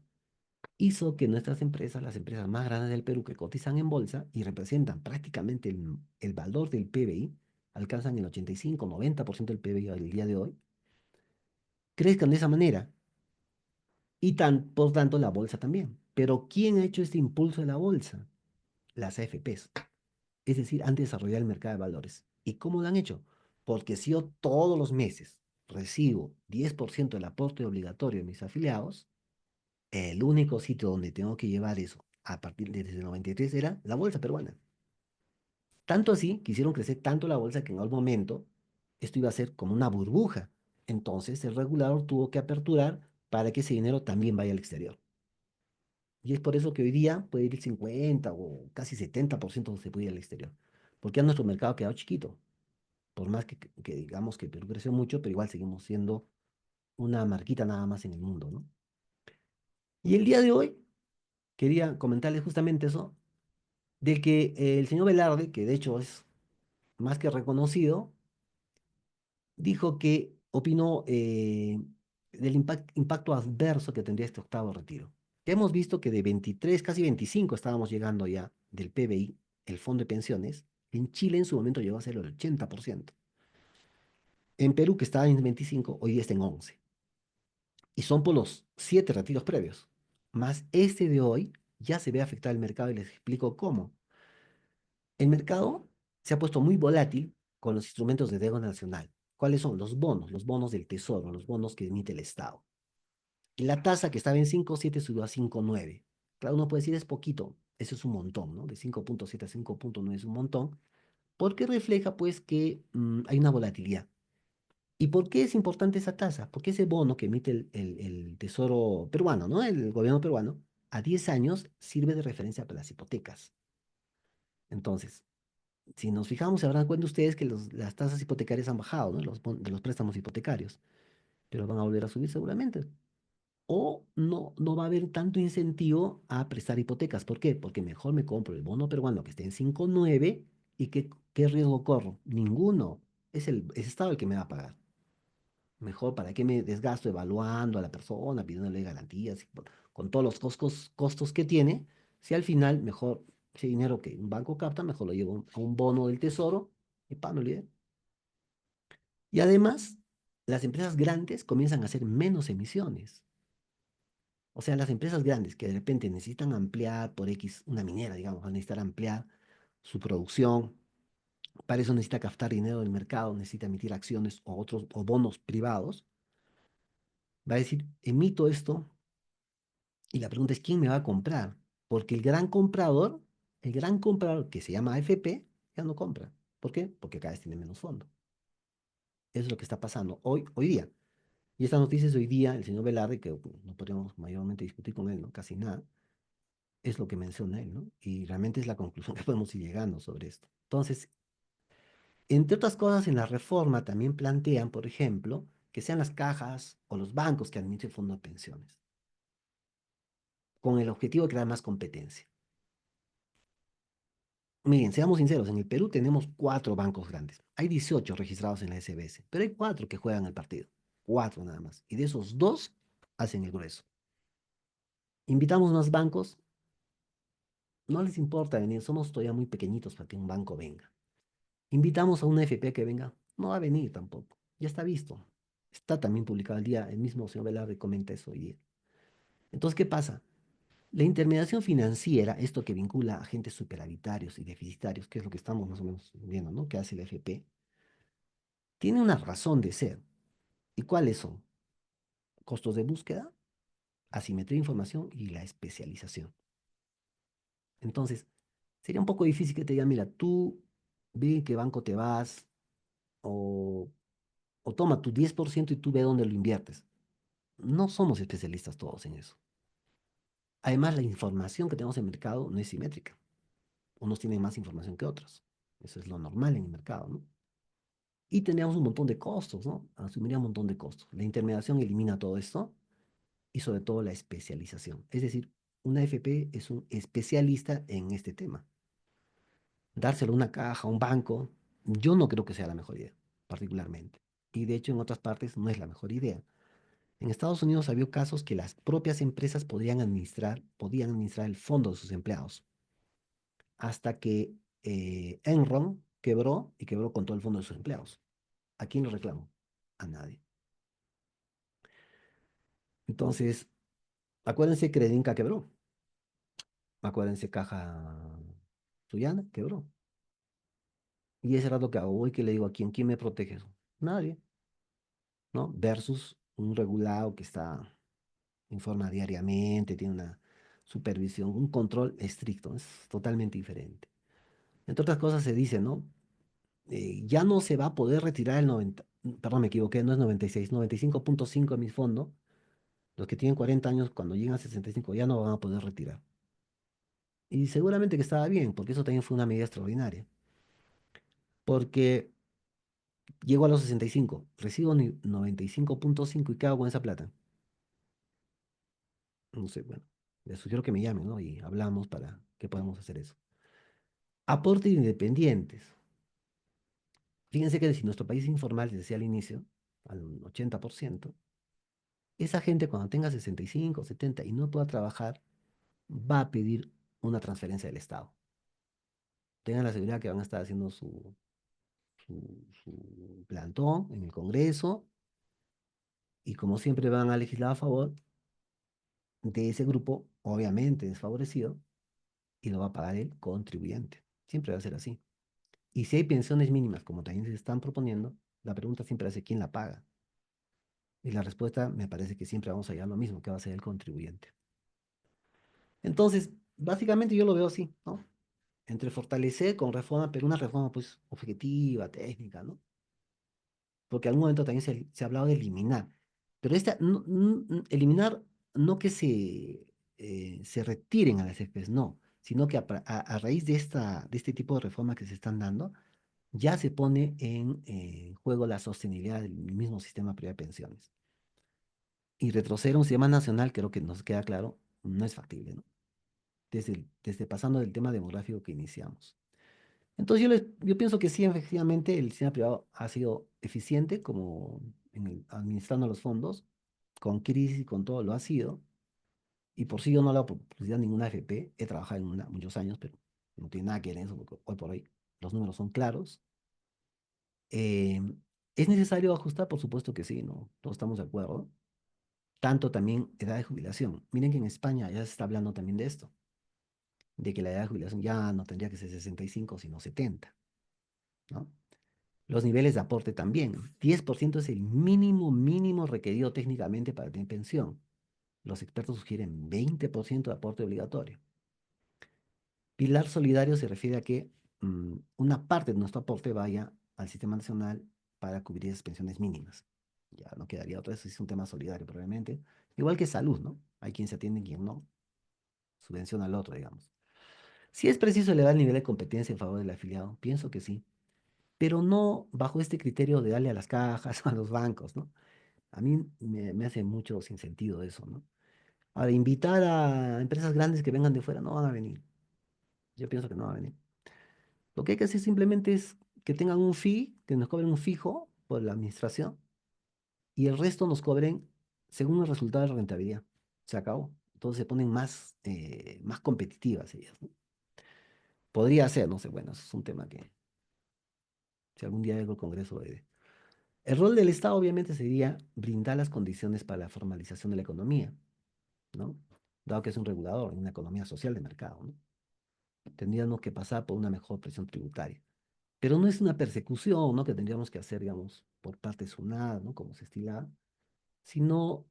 hizo que nuestras empresas, las empresas más grandes del Perú que cotizan en bolsa y representan prácticamente el valor del PBI, alcanzan el 85-90% del PBI al día de hoy, crezcan de esa manera y por tanto la bolsa también. Pero ¿quién ha hecho este impulso de la bolsa? Las AFPs, es decir, han desarrollado el mercado de valores. ¿Y cómo lo han hecho? Porque si yo todos los meses recibo 10% del aporte obligatorio de mis afiliados, el único sitio donde tengo que llevar eso a partir de desde el 93 era la bolsa peruana. Tanto así, quisieron crecer tanto la bolsa que en algún momento esto iba a ser como una burbuja. Entonces el regulador tuvo que aperturar para que ese dinero también vaya al exterior. Y es por eso que hoy día puede ir el 50 o casi 70% se puede ir al exterior. Porque ya nuestro mercado ha quedado chiquito. Por más que digamos que Perú creció mucho, pero igual seguimos siendo una marquita nada más en el mundo, ¿no? Y el día de hoy quería comentarles justamente eso, de que el señor Velarde, que de hecho es más que reconocido, dijo que opinó del impacto adverso que tendría este octavo retiro. Ya hemos visto que de 23, casi 25 estábamos llegando ya del PBI, el fondo de pensiones. En Chile en su momento llegó a ser el 80%. En Perú, que estaba en 25, hoy día está en 11. Y son por los 7 retiros previos. Más este de hoy, ya se ve afectado el mercado y les explico cómo. El mercado se ha puesto muy volátil con los instrumentos de deuda nacional. ¿Cuáles son? Los bonos del tesoro, los bonos que emite el Estado. Y la tasa que estaba en 5,7 subió a 5,9. Claro, uno puede decir es poquito, eso es un montón, ¿no? De 5,7 a 5,9 es un montón, porque refleja pues que hay una volatilidad. ¿Y por qué es importante esa tasa? Porque ese bono que emite el Tesoro peruano, ¿no? El gobierno peruano, a 10 años sirve de referencia para las hipotecas. Entonces, si nos fijamos, se habrán cuenta ustedes que las tasas hipotecarias han bajado, ¿no? De los préstamos hipotecarios, pero van a volver a subir seguramente. O no va a haber tanto incentivo a prestar hipotecas. ¿Por qué? Porque mejor me compro el bono peruano que esté en 5,9 y ¿qué riesgo corro? Ninguno. Es Estado el que me va a pagar. Mejor, ¿para qué me desgasto evaluando a la persona, pidiéndole garantías, con todos los costos que tiene? Si al final, mejor, ese dinero que un banco capta, mejor lo llevo a un bono del tesoro y pa, me olvidé. Y además, las empresas grandes comienzan a hacer menos emisiones. O sea, las empresas grandes que de repente necesitan ampliar por X, una minera, digamos, va a necesitar ampliar su producción, para eso necesita captar dinero del mercado, necesita emitir acciones o otros o bonos privados, va a decir, emito esto y la pregunta es, ¿quién me va a comprar? Porque el gran comprador que se llama AFP, ya no compra. ¿Por qué? Porque cada vez tiene menos fondo. Eso es lo que está pasando hoy día. Y estas noticias de hoy día, el señor Velarde, que no podríamos mayormente discutir con él, ¿no? Casi nada, es lo que menciona él, ¿no? Y realmente es la conclusión que podemos ir llegando sobre esto. Entonces, entre otras cosas, en la reforma también plantean, por ejemplo, que sean las cajas o los bancos que administren fondos de pensiones, con el objetivo de crear más competencia. Miren, seamos sinceros, en el Perú tenemos 4 bancos grandes. Hay 18 registrados en la SBS, pero hay 4 que juegan el partido. 4 nada más. Y de esos 2 hacen el grueso. Invitamos más bancos, no les importa venir, somos todavía muy pequeñitos para que un banco venga. Invitamos a una FP que venga, no va a venir tampoco. Ya está visto. Está también publicado el día, el mismo señor Velarde comenta eso hoy día. Entonces, ¿qué pasa? La intermediación financiera, esto que vincula a agentes superavitarios y deficitarios, que es lo que estamos más o menos viendo, ¿no? Que hace la FP, tiene una razón de ser. ¿Y cuáles son? Costos de búsqueda, asimetría de información y la especialización. Entonces, sería un poco difícil que te digan, mira, tú ve en qué banco te vas o, o toma tu 10% y tú ve dónde lo inviertes. No somos especialistas todos en eso. Además, la información que tenemos en el mercado no es simétrica. Unos tienen más información que otros. Eso es lo normal en el mercado, ¿no? Y tendríamos un montón de costos, ¿no? Asumiría un montón de costos. La intermediación elimina todo esto y sobre todo la especialización. Es decir, una FP es un especialista en este tema. Dárselo a una caja, a un banco, yo no creo que sea la mejor idea, particularmente. Y de hecho en otras partes no es la mejor idea. En Estados Unidos había casos que las propias empresas podían administrar el fondo de sus empleados, hasta que Enron quebró y quebró con todo el fondo de sus empleados. ¿A quién lo reclamo? A nadie. Entonces, acuérdense que Credinca quebró. Acuérdense Caja Suyana quebró. Y ese rato que hago, voy que le digo a quién me protege eso. Nadie, ¿no? Versus un regulado que informa diariamente, tiene una supervisión, un control estricto, es totalmente diferente. Entre otras cosas se dice, ¿no? Ya no se va a poder retirar el 90, perdón, me equivoqué, no es 96, 95,5 de mi fondo. Los que tienen 40 años, cuando llegan a 65, ya no van a poder retirar. Y seguramente que estaba bien, porque eso también fue una medida extraordinaria. Porque llego a los 65, recibo 95,5 y ¿qué hago con esa plata? No sé, bueno, les sugiero que me llamen, ¿no? Y hablamos para que podamos hacer eso. Aporte de independientes. Fíjense que si nuestro país es informal, les decía al inicio, al 80%, esa gente cuando tenga 65, 70 y no pueda trabajar, va a pedir una transferencia del Estado. Tengan la seguridad que van a estar haciendo su plantón en el Congreso y como siempre van a legislar a favor de ese grupo, obviamente desfavorecido, y lo va a pagar el contribuyente. Siempre va a ser así. Y si hay pensiones mínimas, como también se están proponiendo, la pregunta siempre es quién la paga. Y la respuesta me parece que siempre vamos a llegar a lo mismo, que va a ser el contribuyente. Entonces, básicamente yo lo veo así, ¿no? Entre fortalecer con reforma, pero una reforma pues objetiva, técnica, ¿no? Porque en algún momento también se ha hablado de eliminar. Pero eliminar no que se retiren a las FPs, no, sino que a raíz de este tipo de reformas que se están dando, ya se pone en juego la sostenibilidad del mismo sistema privado de pensiones. Y retroceder a un sistema nacional, creo que nos queda claro, no es factible, ¿no? Desde pasando del tema demográfico que iniciamos. Entonces yo pienso que sí, efectivamente, el sistema privado ha sido eficiente como administrando los fondos, con crisis y con todo lo ha sido, y por sí yo no le he dado publicidad a ninguna AFP, he trabajado en una muchos años, pero no tiene nada que ver en eso, porque hoy por hoy los números son claros. Eh, ¿Es necesario ajustar? Por supuesto que sí, ¿no? Todos estamos de acuerdo. Tanto también edad de jubilación. Miren que en España ya se está hablando también de esto, de que la edad de jubilación ya no tendría que ser 65 sino 70, ¿no? Los niveles de aporte también. 10% es el mínimo requerido técnicamente para tener pensión. Los expertos sugieren 20% de aporte obligatorio. Pilar solidario se refiere a que una parte de nuestro aporte vaya al sistema nacional para cubrir esas pensiones mínimas. Ya no quedaría otra vez, es un tema solidario probablemente. Igual que salud, ¿no? Hay quien se atiende y quien no. Subvenciona al otro, digamos. Si es preciso elevar el nivel de competencia en favor del afiliado, pienso que sí, pero no bajo este criterio de darle a las cajas o a los bancos, ¿no? A mí me hace mucho sin sentido eso, ¿no? Ahora, invitar a empresas grandes que vengan de fuera no van a venir. Yo pienso que no van a venir. Lo que hay que hacer simplemente es que tengan un fee, que nos cobren un fijo por la administración y el resto nos cobren según el resultado de la rentabilidad. Se acabó. Entonces se ponen más competitivas ellas, ¿no? Podría ser, no sé, bueno, eso es un tema que si algún día llega el Congreso debe. El rol del Estado obviamente sería brindar las condiciones para la formalización de la economía, ¿no? Dado que es un regulador en una economía social de mercado, ¿no? Tendríamos que pasar por una mejor presión tributaria. Pero no es una persecución, ¿no? Que tendríamos que hacer, digamos, por parte de SUNAT, ¿no? Como se estila, sino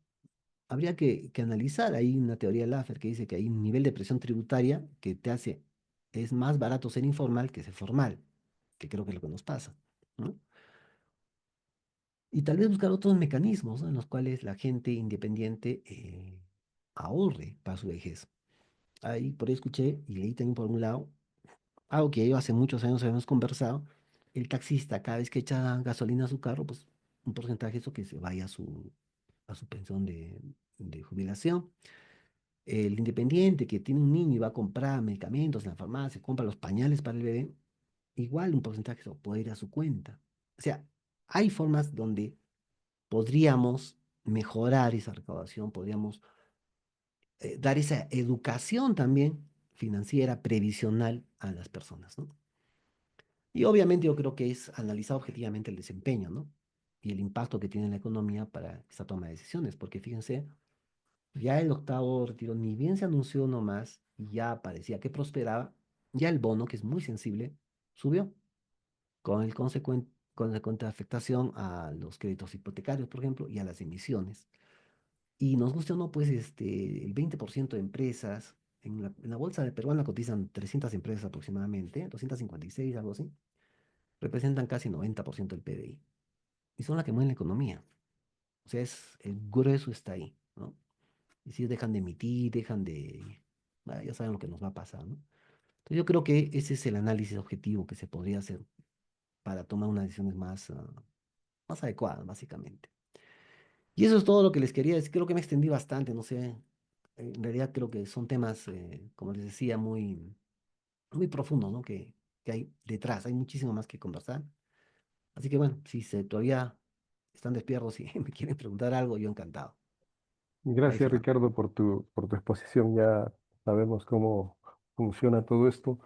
habría que analizar. Hay una teoría de Laffer que dice que hay un nivel de presión tributaria que es más barato ser informal que ser formal, que creo que es lo que nos pasa, ¿no? Y tal vez buscar otros mecanismos, ¿no? En los cuales la gente independiente ahorre para su vejez. Ahí por ahí escuché y leí también por un lado, algo que yo hace muchos años habíamos conversado, el taxista cada vez que echa gasolina a su carro, pues un porcentaje de eso que se vaya a su pensión de jubilación. El independiente que tiene un niño y va a comprar medicamentos en la farmacia, compra los pañales para el bebé, igual un porcentaje de eso puede ir a su cuenta. O sea, hay formas donde podríamos mejorar esa recaudación, podríamos dar esa educación también financiera, previsional a las personas, ¿no? Y obviamente yo creo que es analizar objetivamente el desempeño, ¿no? Y el impacto que tiene en la economía para esta toma de decisiones, porque fíjense, ya el octavo retiro ni bien se anunció nomás y ya parecía que prosperaba, ya el bono, que es muy sensible, subió con el consecuente afectación a los créditos hipotecarios, por ejemplo, y a las emisiones. Y nos guste o no, pues el 20% de empresas, en la bolsa de peruana cotizan 300 empresas aproximadamente, 256, algo así, representan casi 90% del PBI. Y son las que mueven la economía. O sea, el grueso está ahí, ¿no? Y si dejan de emitir, ya saben lo que nos va a pasar, ¿no? Entonces yo creo que ese es el análisis objetivo que se podría hacer para tomar unas decisiones más adecuadas, básicamente. Y eso es todo lo que les quería decir. Creo que me extendí bastante, no sé. En realidad creo que son temas, como les decía, muy profundos, ¿no? Que hay detrás. Hay muchísimo más que conversar. Así que bueno, si todavía están despiertos y me quieren preguntar algo, yo encantado. Ahí Gracias, está. Ricardo, por tu exposición. Ya sabemos cómo funciona todo esto,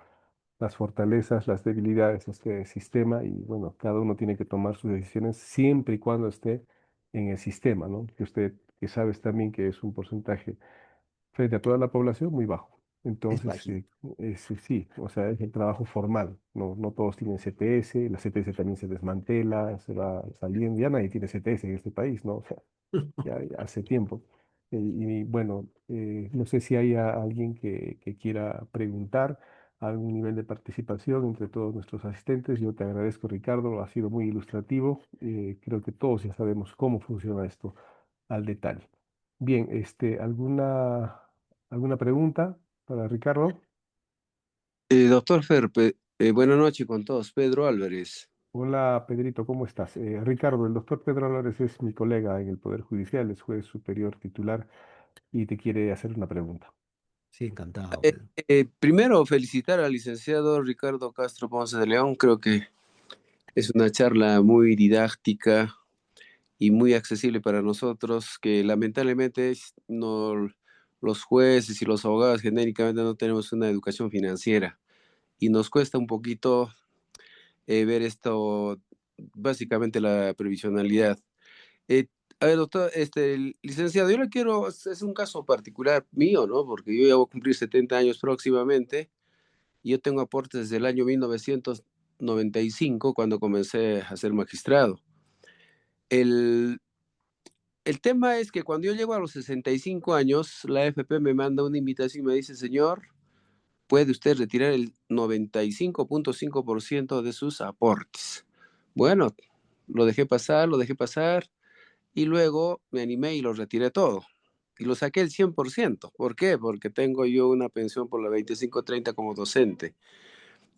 las fortalezas, las debilidades de este sistema y bueno, cada uno tiene que tomar sus decisiones siempre y cuando esté en el sistema, ¿no? Que usted, que sabes también que es un porcentaje frente a toda la población muy bajo. Es Entonces, bajito. sí, o sea, es el trabajo formal. No, no todos tienen CTS, la CTS también se desmantela, se va saliendo, ya nadie tiene CTS en este país, ¿no? O sea, ya hace tiempo. Y bueno, no sé si hay alguien que quiera preguntar, algún nivel de participación entre todos nuestros asistentes. Yo te agradezco, Ricardo, ha sido muy ilustrativo. Creo que todos ya sabemos cómo funciona esto al detalle. Bien, ¿alguna pregunta para Ricardo? Doctor Ferpe, buenas noches con todos. Pedro Álvarez. Hola, Pedrito, ¿cómo estás? Ricardo, el doctor Pedro Álvarez es mi colega en el Poder Judicial, es juez superior titular y te quiere hacer una pregunta. Sí, encantado, Pedro. Primero, felicitar al licenciado Ricardo Castro Ponce de León. Creo que es una charla muy didáctica y muy accesible para nosotros, que lamentablemente no, los jueces y los abogados genéricamente no tenemos una educación financiera y nos cuesta un poquito ver esto, básicamente la previsionalidad. Eh, a ver, doctor, el licenciado, yo le quiero, es un caso particular mío, ¿no? Porque yo ya voy a cumplir 70 años próximamente y yo tengo aportes desde el año 1995 cuando comencé a ser magistrado. El, el tema es que cuando yo llego a los 65 años, la AFP me manda una invitación y me dice, señor, puede usted retirar el 95.5% de sus aportes. Bueno, lo dejé pasar y luego me animé y lo retiré todo. Y lo saqué el 100%. ¿Por qué? Porque tengo yo una pensión por la 2530 como docente.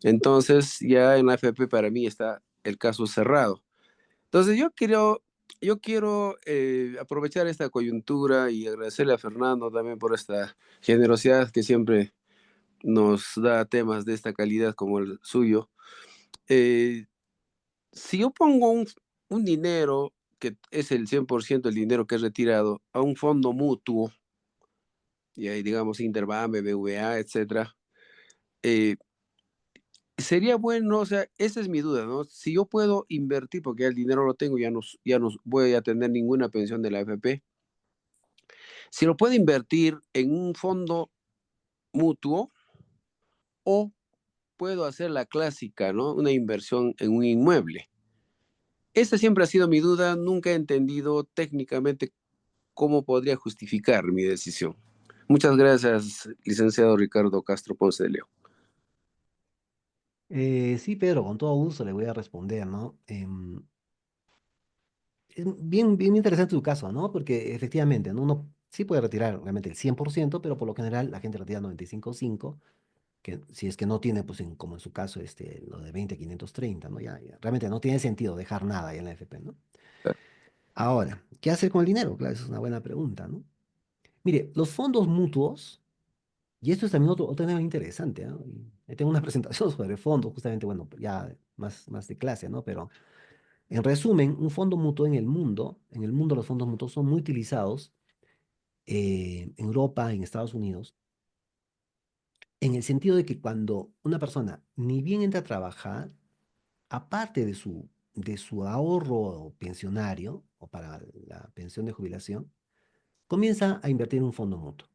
Entonces, ya en la AFP para mí está el caso cerrado. Entonces, yo quiero aprovechar esta coyuntura y agradecerle a Fernando también por esta generosidad que siempre nos da temas de esta calidad como el suyo. Eh, si yo pongo un dinero que es el 100% del dinero que he retirado a un fondo mutuo, y ahí digamos Interbank, BBVA, etcétera, eh, sería bueno, o sea, esa es mi duda, ¿no? Si yo puedo invertir, porque ya el dinero lo tengo, ya no voy a tener ninguna pensión de la AFP, si lo puedo invertir en un fondo mutuo o puedo hacer la clásica, ¿no? Una inversión en un inmueble. Esa siempre ha sido mi duda, nunca he entendido técnicamente cómo podría justificar mi decisión. Muchas gracias, licenciado Ricardo Castro Ponce de León. Sí, Pedro, con todo gusto le voy a responder, ¿no? Es bien, bien interesante tu caso, ¿no? Porque efectivamente, ¿no? Uno sí puede retirar realmente el 100%, pero por lo general la gente retira 95,5%, que si es que no tiene, pues como en su caso, lo de 20,530, ¿no? Realmente no tiene sentido dejar nada ahí en la FP, ¿no? Ahora, ¿qué hacer con el dinero? Claro, esa es una buena pregunta, ¿no? Mire, los fondos mutuos, y esto es también otro tema interesante, ¿no? Y tengo una presentación sobre fondos, justamente, bueno, ya más de clase, ¿no? Pero en resumen, un fondo mutuo en el mundo los fondos mutuos son muy utilizados en Europa, en Estados Unidos, en el sentido de que cuando una persona ni bien entra a trabajar, aparte de su ahorro pensionario o para la pensión de jubilación, comienza a invertir en un fondo mutuo.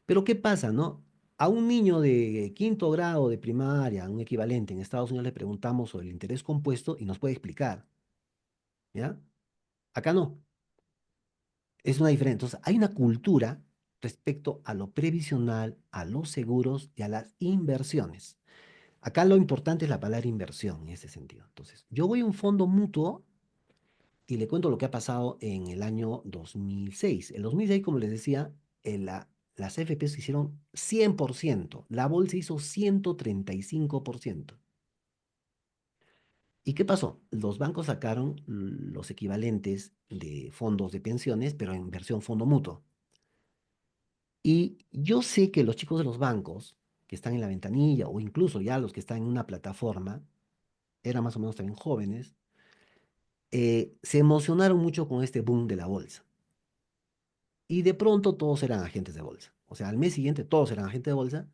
Pero ¿qué pasa, no? A un niño de quinto grado de primaria, un equivalente en Estados Unidos, le preguntamos sobre el interés compuesto y nos puede explicar, ¿ya? Acá no, es una diferencia. Entonces, hay una cultura respecto a lo previsional, a los seguros y a las inversiones. Acá lo importante es la palabra inversión en ese sentido. Entonces, yo voy a un fondo mutuo y le cuento lo que ha pasado en el año 2006. El 2006, como les decía, las FP se hicieron 100%, la bolsa hizo 135%. ¿Y qué pasó? Los bancos sacaron los equivalentes de fondos de pensiones, pero en versión fondo mutuo. Y yo sé que los chicos de los bancos que están en la ventanilla o incluso ya los que están en una plataforma, eran más o menos también jóvenes, se emocionaron mucho con este boom de la bolsa. y de pronto todos eran agentes de bolsa. O sea, al mes siguiente todos eran agentes de bolsa.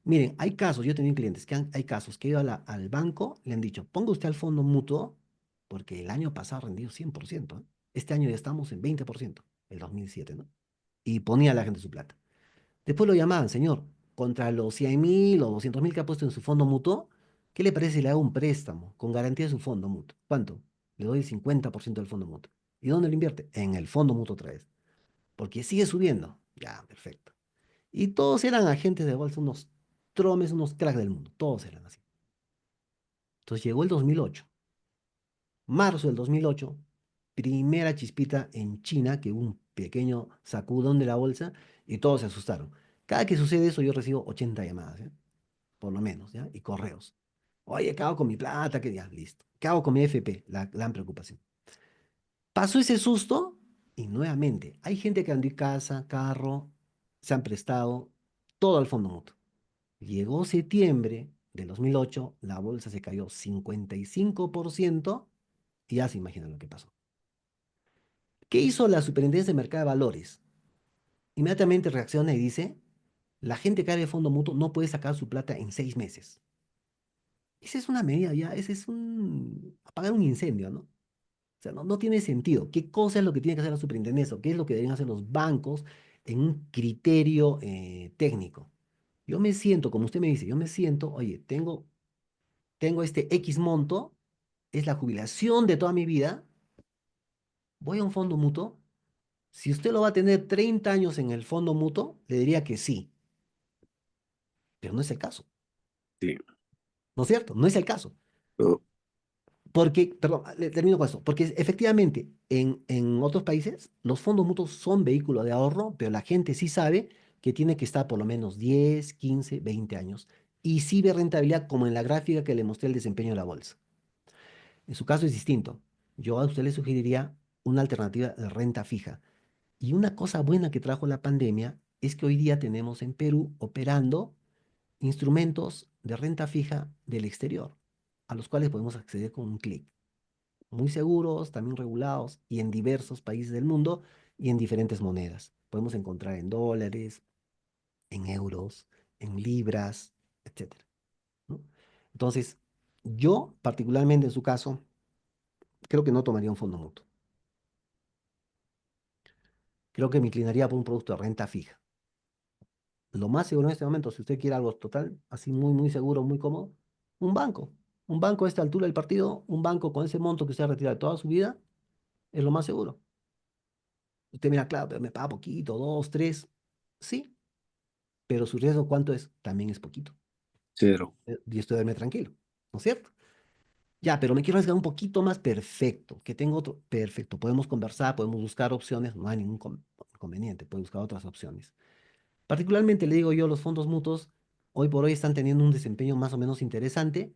Miren, hay casos, yo he tenido clientes hay casos que he ido al banco, le han dicho, ponga usted al fondo mutuo, porque el año pasado ha rendido 100%, ¿eh? Este año ya estamos en 20%, el 2007, ¿no? Y ponía a la gente su plata. Después lo llamaban, señor, contra los 100.000 o 200.000 que ha puesto en su fondo mutuo, ¿qué le parece si le hago un préstamo con garantía de su fondo mutuo? ¿Cuánto? Le doy el 50% del fondo mutuo. ¿Y dónde lo invierte? En el fondo mutuo otra vez. Porque sigue subiendo. Ya, perfecto. Y todos eran agentes de bolsa, unos tromes, unos cracks del mundo. Todos eran así. Entonces llegó el 2008. Marzo del 2008, primera chispita en China, que hubo un pequeño sacudón de la bolsa y todos se asustaron. Cada que sucede eso yo recibo 80 llamadas, ¿ya? Por lo menos, ¿ya? Y correos. Oye, ¿qué hago con mi plata? ¿Qué ya? Listo. ¿Qué hago con mi FP? La gran preocupación. Pasó ese susto y nuevamente hay gente que vendió casa, carro, se han prestado todo al fondo mutuo. Llegó septiembre del 2008, la bolsa se cayó 55% y ya se imaginan lo que pasó. ¿Qué hizo la Superintendencia de Mercado de Valores? Inmediatamente reacciona y dice, la gente que abre fondo mutuo no puede sacar su plata en 6 meses. Esa es una medida ya, ese es apagar un incendio, ¿no? O sea, no tiene sentido. ¿Qué cosa es lo que tiene que hacer la superintendencia? ¿Qué es lo que deberían hacer los bancos en un criterio técnico? Yo me siento, como usted me dice, yo me siento, oye, tengo este X monto, es la jubilación de toda mi vida, voy a un fondo mutuo. Si usted lo va a tener 30 años en el fondo mutuo, le diría que sí, pero no es el caso. Sí. ¿No es cierto? No es el caso. No, Porque, perdón, termino con esto, porque efectivamente en otros países los fondos mutuos son vehículos de ahorro, pero la gente sí sabe que tiene que estar por lo menos 10, 15, 20 años y sí ve rentabilidad como en la gráfica que le mostré el desempeño de la bolsa. En su caso es distinto. Yo a usted le sugeriría una alternativa de renta fija. Y una cosa buena que trajo la pandemia es que hoy día tenemos en Perú operando instrumentos de renta fija del exterior, a los cuales podemos acceder con un clic. Muy seguros, también regulados y en diversos países del mundo y en diferentes monedas. Podemos encontrar en dólares, en euros, en libras, etcétera, ¿no? Entonces, yo particularmente en su caso, creo que no tomaría un fondo mutuo. Creo que me inclinaría por un producto de renta fija. Lo más seguro en este momento, si usted quiere algo total, así muy, muy seguro, muy cómodo, un banco. Un banco a esta altura del partido, un banco con ese monto que usted ha retirado toda su vida, es lo más seguro. Usted mira, claro, pero me paga poquito, dos, tres. Sí, pero su riesgo, ¿cuánto es? También es poquito. cero. Y esto duerme tranquilo, ¿no es cierto? Ya, pero me quiero arriesgar un poquito más, perfecto. Que tengo otro, perfecto. Podemos conversar, podemos buscar opciones, no hay ningún inconveniente, puede buscar otras opciones. Particularmente le digo yo, los fondos mutuos hoy por hoy están teniendo un desempeño más o menos interesante,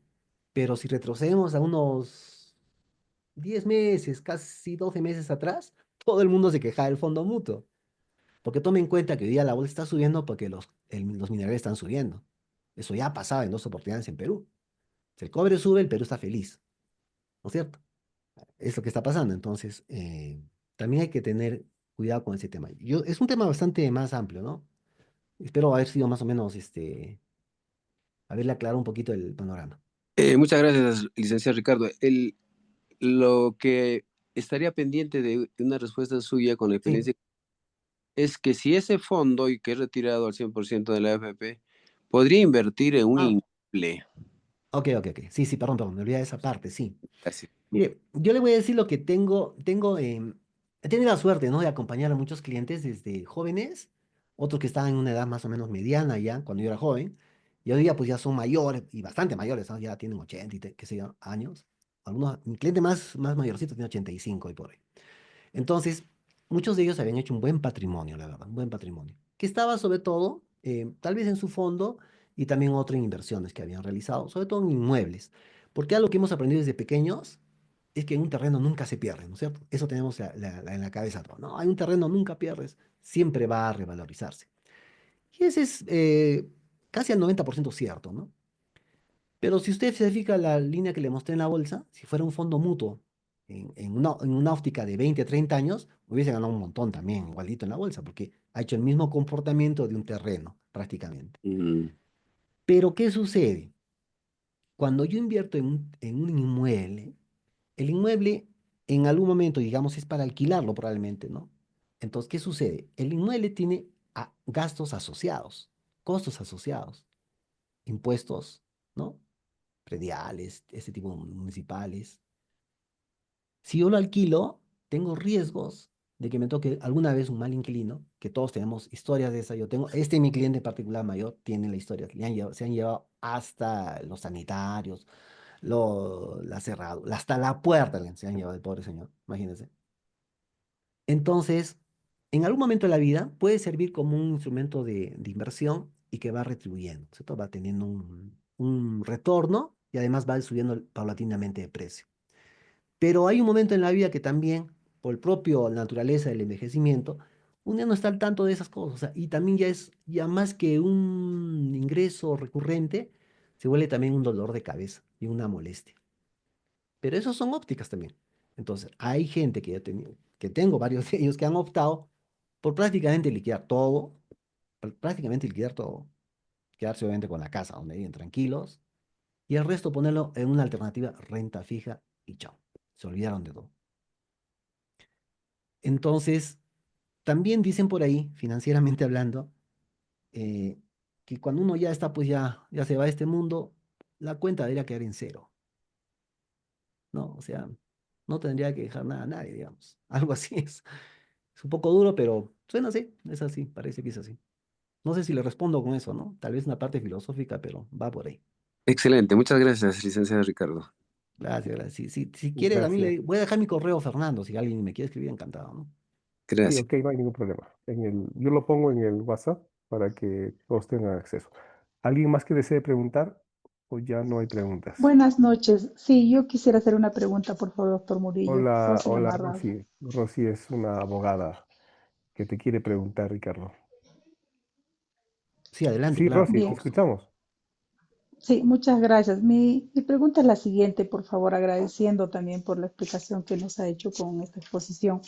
pero si retrocedemos a unos 10 meses, casi 12 meses atrás, todo el mundo se quejaba del fondo mutuo. Porque tome en cuenta que hoy día la bolsa está subiendo porque los minerales están subiendo. Eso ya ha pasado en dos oportunidades en Perú. Si el cobre sube, el Perú está feliz, ¿no es cierto? Es lo que está pasando. Entonces, también hay que tener cuidado con ese tema. Es un tema bastante más amplio, ¿no? Espero haber sido más o menos haberle aclarado un poquito el panorama. Muchas gracias, licenciado Ricardo. Lo que estaría pendiente de una respuesta suya con la Sí. experiencia es que si ese fondo y que he retirado al 100% de la AFP, podría invertir en un Ah, inmueble. ok. Sí, sí, perdón, me olvidé de esa parte, sí. Gracias. Mire, yo le voy a decir lo que he tenido la suerte, ¿no? De acompañar a muchos clientes desde jóvenes, otros que estaban en una edad más o menos mediana ya, cuando yo era joven, y hoy día pues ya son mayores, y bastante mayores, ¿no? Ya tienen 80 y qué sé yo, años. Mi cliente más mayorcito tiene 85 y por ahí. Entonces, muchos de ellos habían hecho un buen patrimonio, la verdad, un buen patrimonio, que estaba sobre todo, tal vez en su fondo y también otro en inversiones que habían realizado, sobre todo en inmuebles. Porque algo que hemos aprendido desde pequeños es que en un terreno nunca se pierde, ¿no es cierto? Eso tenemos en la cabeza. No, hay un terreno nunca pierdes, siempre va a revalorizarse. Y ese es casi al 90% cierto, ¿no? Pero si usted se fija la línea que le mostré en la bolsa, si fuera un fondo mutuo en una óptica de 20, 30 años, hubiese ganado un montón también, igualito en la bolsa, porque ha hecho el mismo comportamiento de un terreno, prácticamente. Mm, Pero, ¿qué sucede? Cuando yo invierto en un inmueble, el inmueble en algún momento, digamos, es para alquilarlo probablemente, ¿no? Entonces, ¿qué sucede? El inmueble tiene gastos asociados, costos asociados, impuestos, ¿no? Prediales, este tipo municipales. Si yo lo alquilo, tengo riesgos de que me toque alguna vez un mal inquilino, que todos tenemos historias de esa. Yo tengo, mi cliente en particular mayor tiene la historia, se han llevado hasta los sanitarios, la cerrado, hasta la puerta se han llevado el pobre señor, imagínense. Entonces, en algún momento de la vida puede servir como un instrumento de inversión y que va retribuyendo, ¿cierto? Va teniendo un retorno y además va subiendo paulatinamente de precio. Pero hay un momento en la vida que también, por el propio naturaleza del envejecimiento, uno ya no está al tanto de esas cosas. O sea, y también ya más que un ingreso recurrente, se vuelve también un dolor de cabeza y una molestia. Pero esos son ópticas también. Entonces, hay gente que que tengo varios de ellos que han optado por prácticamente liquidar todo, quedarse obviamente con la casa donde viven tranquilos y el resto ponerlo en una alternativa renta fija y chao. Se olvidaron de todo. Entonces, también dicen por ahí, financieramente hablando, eh, que cuando uno ya está, pues ya se va de este mundo, la cuenta debería quedar en cero, ¿no? O sea, no tendría que dejar nada a nadie, digamos. Algo así es. Es un poco duro, pero suena así, es así, parece que es así. No sé si le respondo con eso, ¿no? Tal vez una parte filosófica, pero va por ahí. excelente, muchas gracias, licenciado Ricardo. Gracias, gracias. Si quiere, también Gracias. le voy a dejar mi correo, Fernando, si alguien me quiere escribir, encantado, ¿no? Sí, Gracias. ok, no hay ningún problema. Yo lo pongo en el WhatsApp para que todos tengan acceso. ¿Alguien más que desee preguntar o ya no hay preguntas? Buenas noches. Sí, yo quisiera hacer una pregunta, por favor, doctor Murillo. Hola, Rosy hola Gamarra. Rosy. Rosy es una abogada que te quiere preguntar, Ricardo. Sí, adelante, Sí, claro, Rosy, con te Bien, todo gusto. escuchamos. sí, muchas gracias. Mi pregunta es la siguiente, por favor, agradeciendo también por la explicación que nos ha hecho con esta exposición.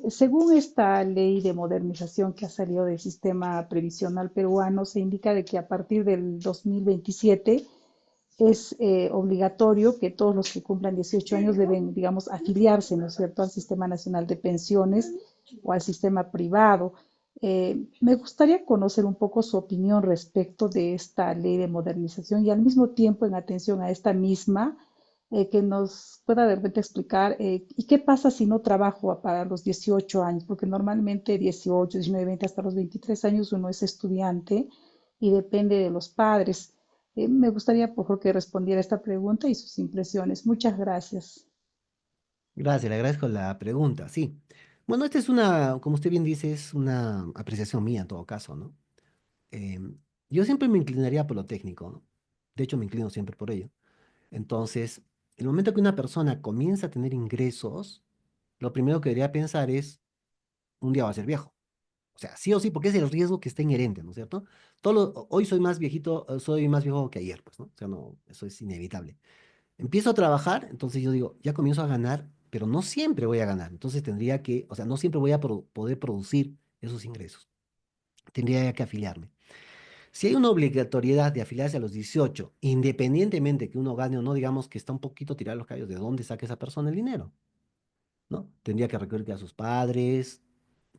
Según esta ley de modernización que ha salido del sistema previsional peruano, se indica de que a partir del 2027 es obligatorio que todos los que cumplan 18 años deben, digamos, afiliarse, ¿no es cierto?, al Sistema Nacional de Pensiones o al sistema privado. Me gustaría conocer un poco su opinión respecto de esta ley de modernización y al mismo tiempo en atención a esta misma, que nos pueda de repente explicar y qué pasa si no trabajo para los 18 años, porque normalmente 18, 19, 20 hasta los 23 años uno es estudiante y depende de los padres. Me gustaría, por favor, que respondiera esta pregunta y sus impresiones. Muchas gracias. Gracias, le agradezco la pregunta. Sí. Bueno, esta es como usted bien dice, es una apreciación mía en todo caso, ¿no? Em, yo siempre me inclinaría por lo técnico, ¿no? De hecho, me inclino siempre por ello. Entonces, el momento que una persona comienza a tener ingresos, lo primero que debería pensar es, un día va a ser viejo. O sea, sí o sí, porque es el riesgo que está inherente, ¿no es cierto? Hoy soy más viejito, soy más viejo que ayer, pues, ¿no? O sea, no, eso es inevitable. Empiezo a trabajar, entonces yo digo, ya comienzo a ganar, pero no siempre voy a ganar. Entonces tendría que, o sea, no siempre voy a poder producir esos ingresos. Tendría que afiliarme. Si hay una obligatoriedad de afiliarse a los 18, independientemente que uno gane o no, digamos que está un poquito tirado los callos de dónde saque esa persona el dinero, ¿no? Tendría que recurrir a sus padres,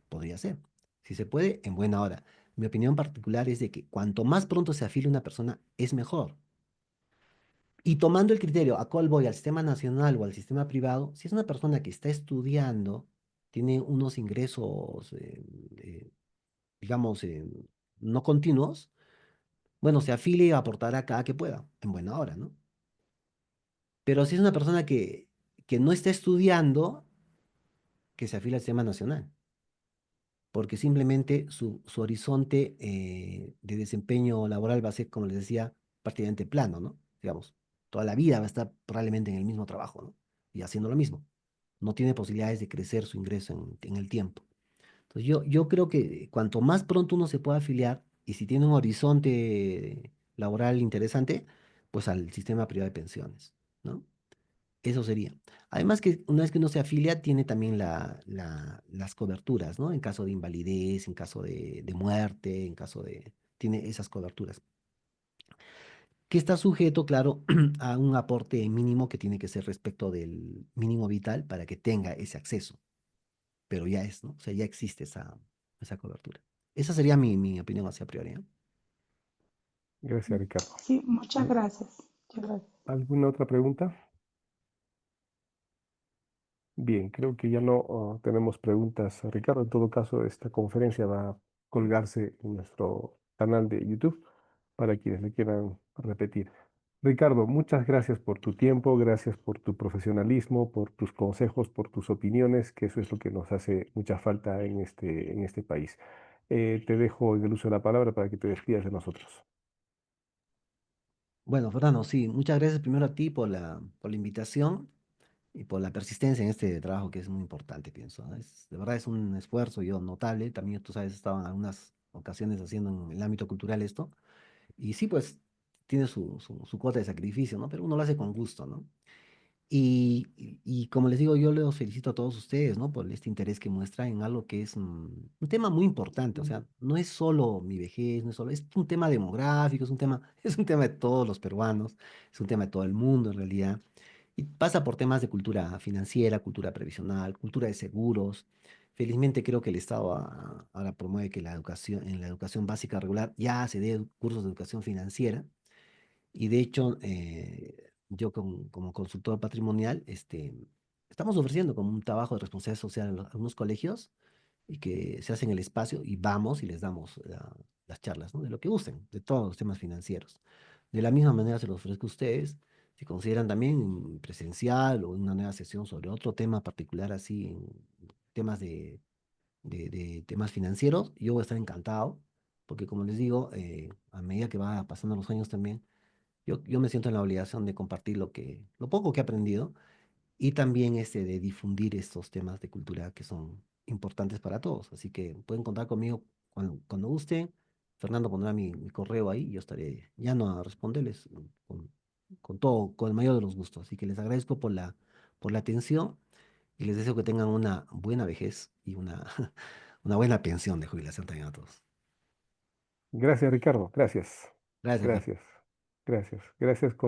podría ser. Si se puede, en buena hora. Mi opinión particular es de que cuanto más pronto se afilie una persona, es mejor. Y tomando el criterio, ¿a cuál voy? ¿Al sistema nacional o al sistema privado? Si es una persona que está estudiando, tiene unos ingresos, digamos, no continuos, bueno, se afilie y aportará cada que pueda, en buena hora, ¿no? Pero si es una persona que no está estudiando, que se afilie al sistema nacional, porque simplemente su horizonte de desempeño laboral va a ser, como les decía, prácticamente plano, ¿no? Digamos, toda la vida va a estar probablemente en el mismo trabajo, ¿no? Y haciendo lo mismo. No tiene posibilidades de crecer su ingreso en el tiempo. Entonces yo creo que cuanto más pronto uno se pueda afiliar y si tiene un horizonte laboral interesante, pues al sistema privado de pensiones, ¿no? Eso sería. Además que una vez que uno se afilia, tiene también las coberturas, ¿no? En caso de invalidez, en caso de muerte, en caso de... Tiene esas coberturas. Que está sujeto, claro, a un aporte mínimo que tiene que ser respecto del mínimo vital para que tenga ese acceso. Pero ya es, ¿no? O sea, ya existe esa cobertura. Esa sería mi opinión hacia priori, ¿no? Gracias, Ricardo. Sí, muchas ¿Al- gracias. Muchas gracias. ¿Alguna otra pregunta? Bien, creo que ya no tenemos preguntas, Ricardo. En todo caso, esta conferencia va a colgarse en nuestro canal de YouTube para quienes le quieran repetir. Ricardo, muchas gracias por tu tiempo, gracias por tu profesionalismo, por tus consejos, por tus opiniones, que eso es lo que nos hace mucha falta en este país. Te dejo en el uso de la palabra para que te despidas de nosotros. Bueno, Fernando, sí, muchas gracias primero a ti por la invitación y por la persistencia en este trabajo que es muy importante, pienso, ¿no? De verdad es un esfuerzo yo notable. También, tú sabes, he estado en algunas ocasiones haciendo en el ámbito cultural esto. Y sí, pues tiene su cuota de sacrificio, ¿no? Pero uno lo hace con gusto, ¿no? Y como les digo, yo los felicito a todos ustedes, ¿no? Por este interés que muestran en algo que es un tema muy importante. O sea, no es solo mi vejez, no es solo, es un tema demográfico, es un tema de todos los peruanos, es un tema de todo el mundo en realidad. Y pasa por temas de cultura financiera, cultura previsional, cultura de seguros. Felizmente creo que el Estado ahora promueve que en la educación básica regular ya se dé cursos de educación financiera. Y de hecho, yo como consultor patrimonial, estamos ofreciendo como un trabajo de responsabilidad social a algunos colegios y que se hacen el espacio y vamos y les damos las charlas, ¿no? De lo que gusten, de todos los temas financieros. De la misma manera se los ofrezco a ustedes. Si consideran también presencial o una nueva sesión sobre otro tema particular, así, en temas de temas financieros, yo voy a estar encantado, porque como les digo, a medida que va pasando los años también, yo me siento en la obligación de compartir lo poco que he aprendido y también de difundir estos temas de cultura que son importantes para todos. Así que pueden contar conmigo cuando gusten. Fernando pondrá mi correo ahí y yo estaré ya no a responderles con todo, con el mayor de los gustos. Así que les agradezco por la atención y les deseo que tengan una buena vejez y una buena pensión de jubilación también a todos. Gracias, Ricardo. Gracias. Gracias, Fernando. Gracias. Gracias. Gracias con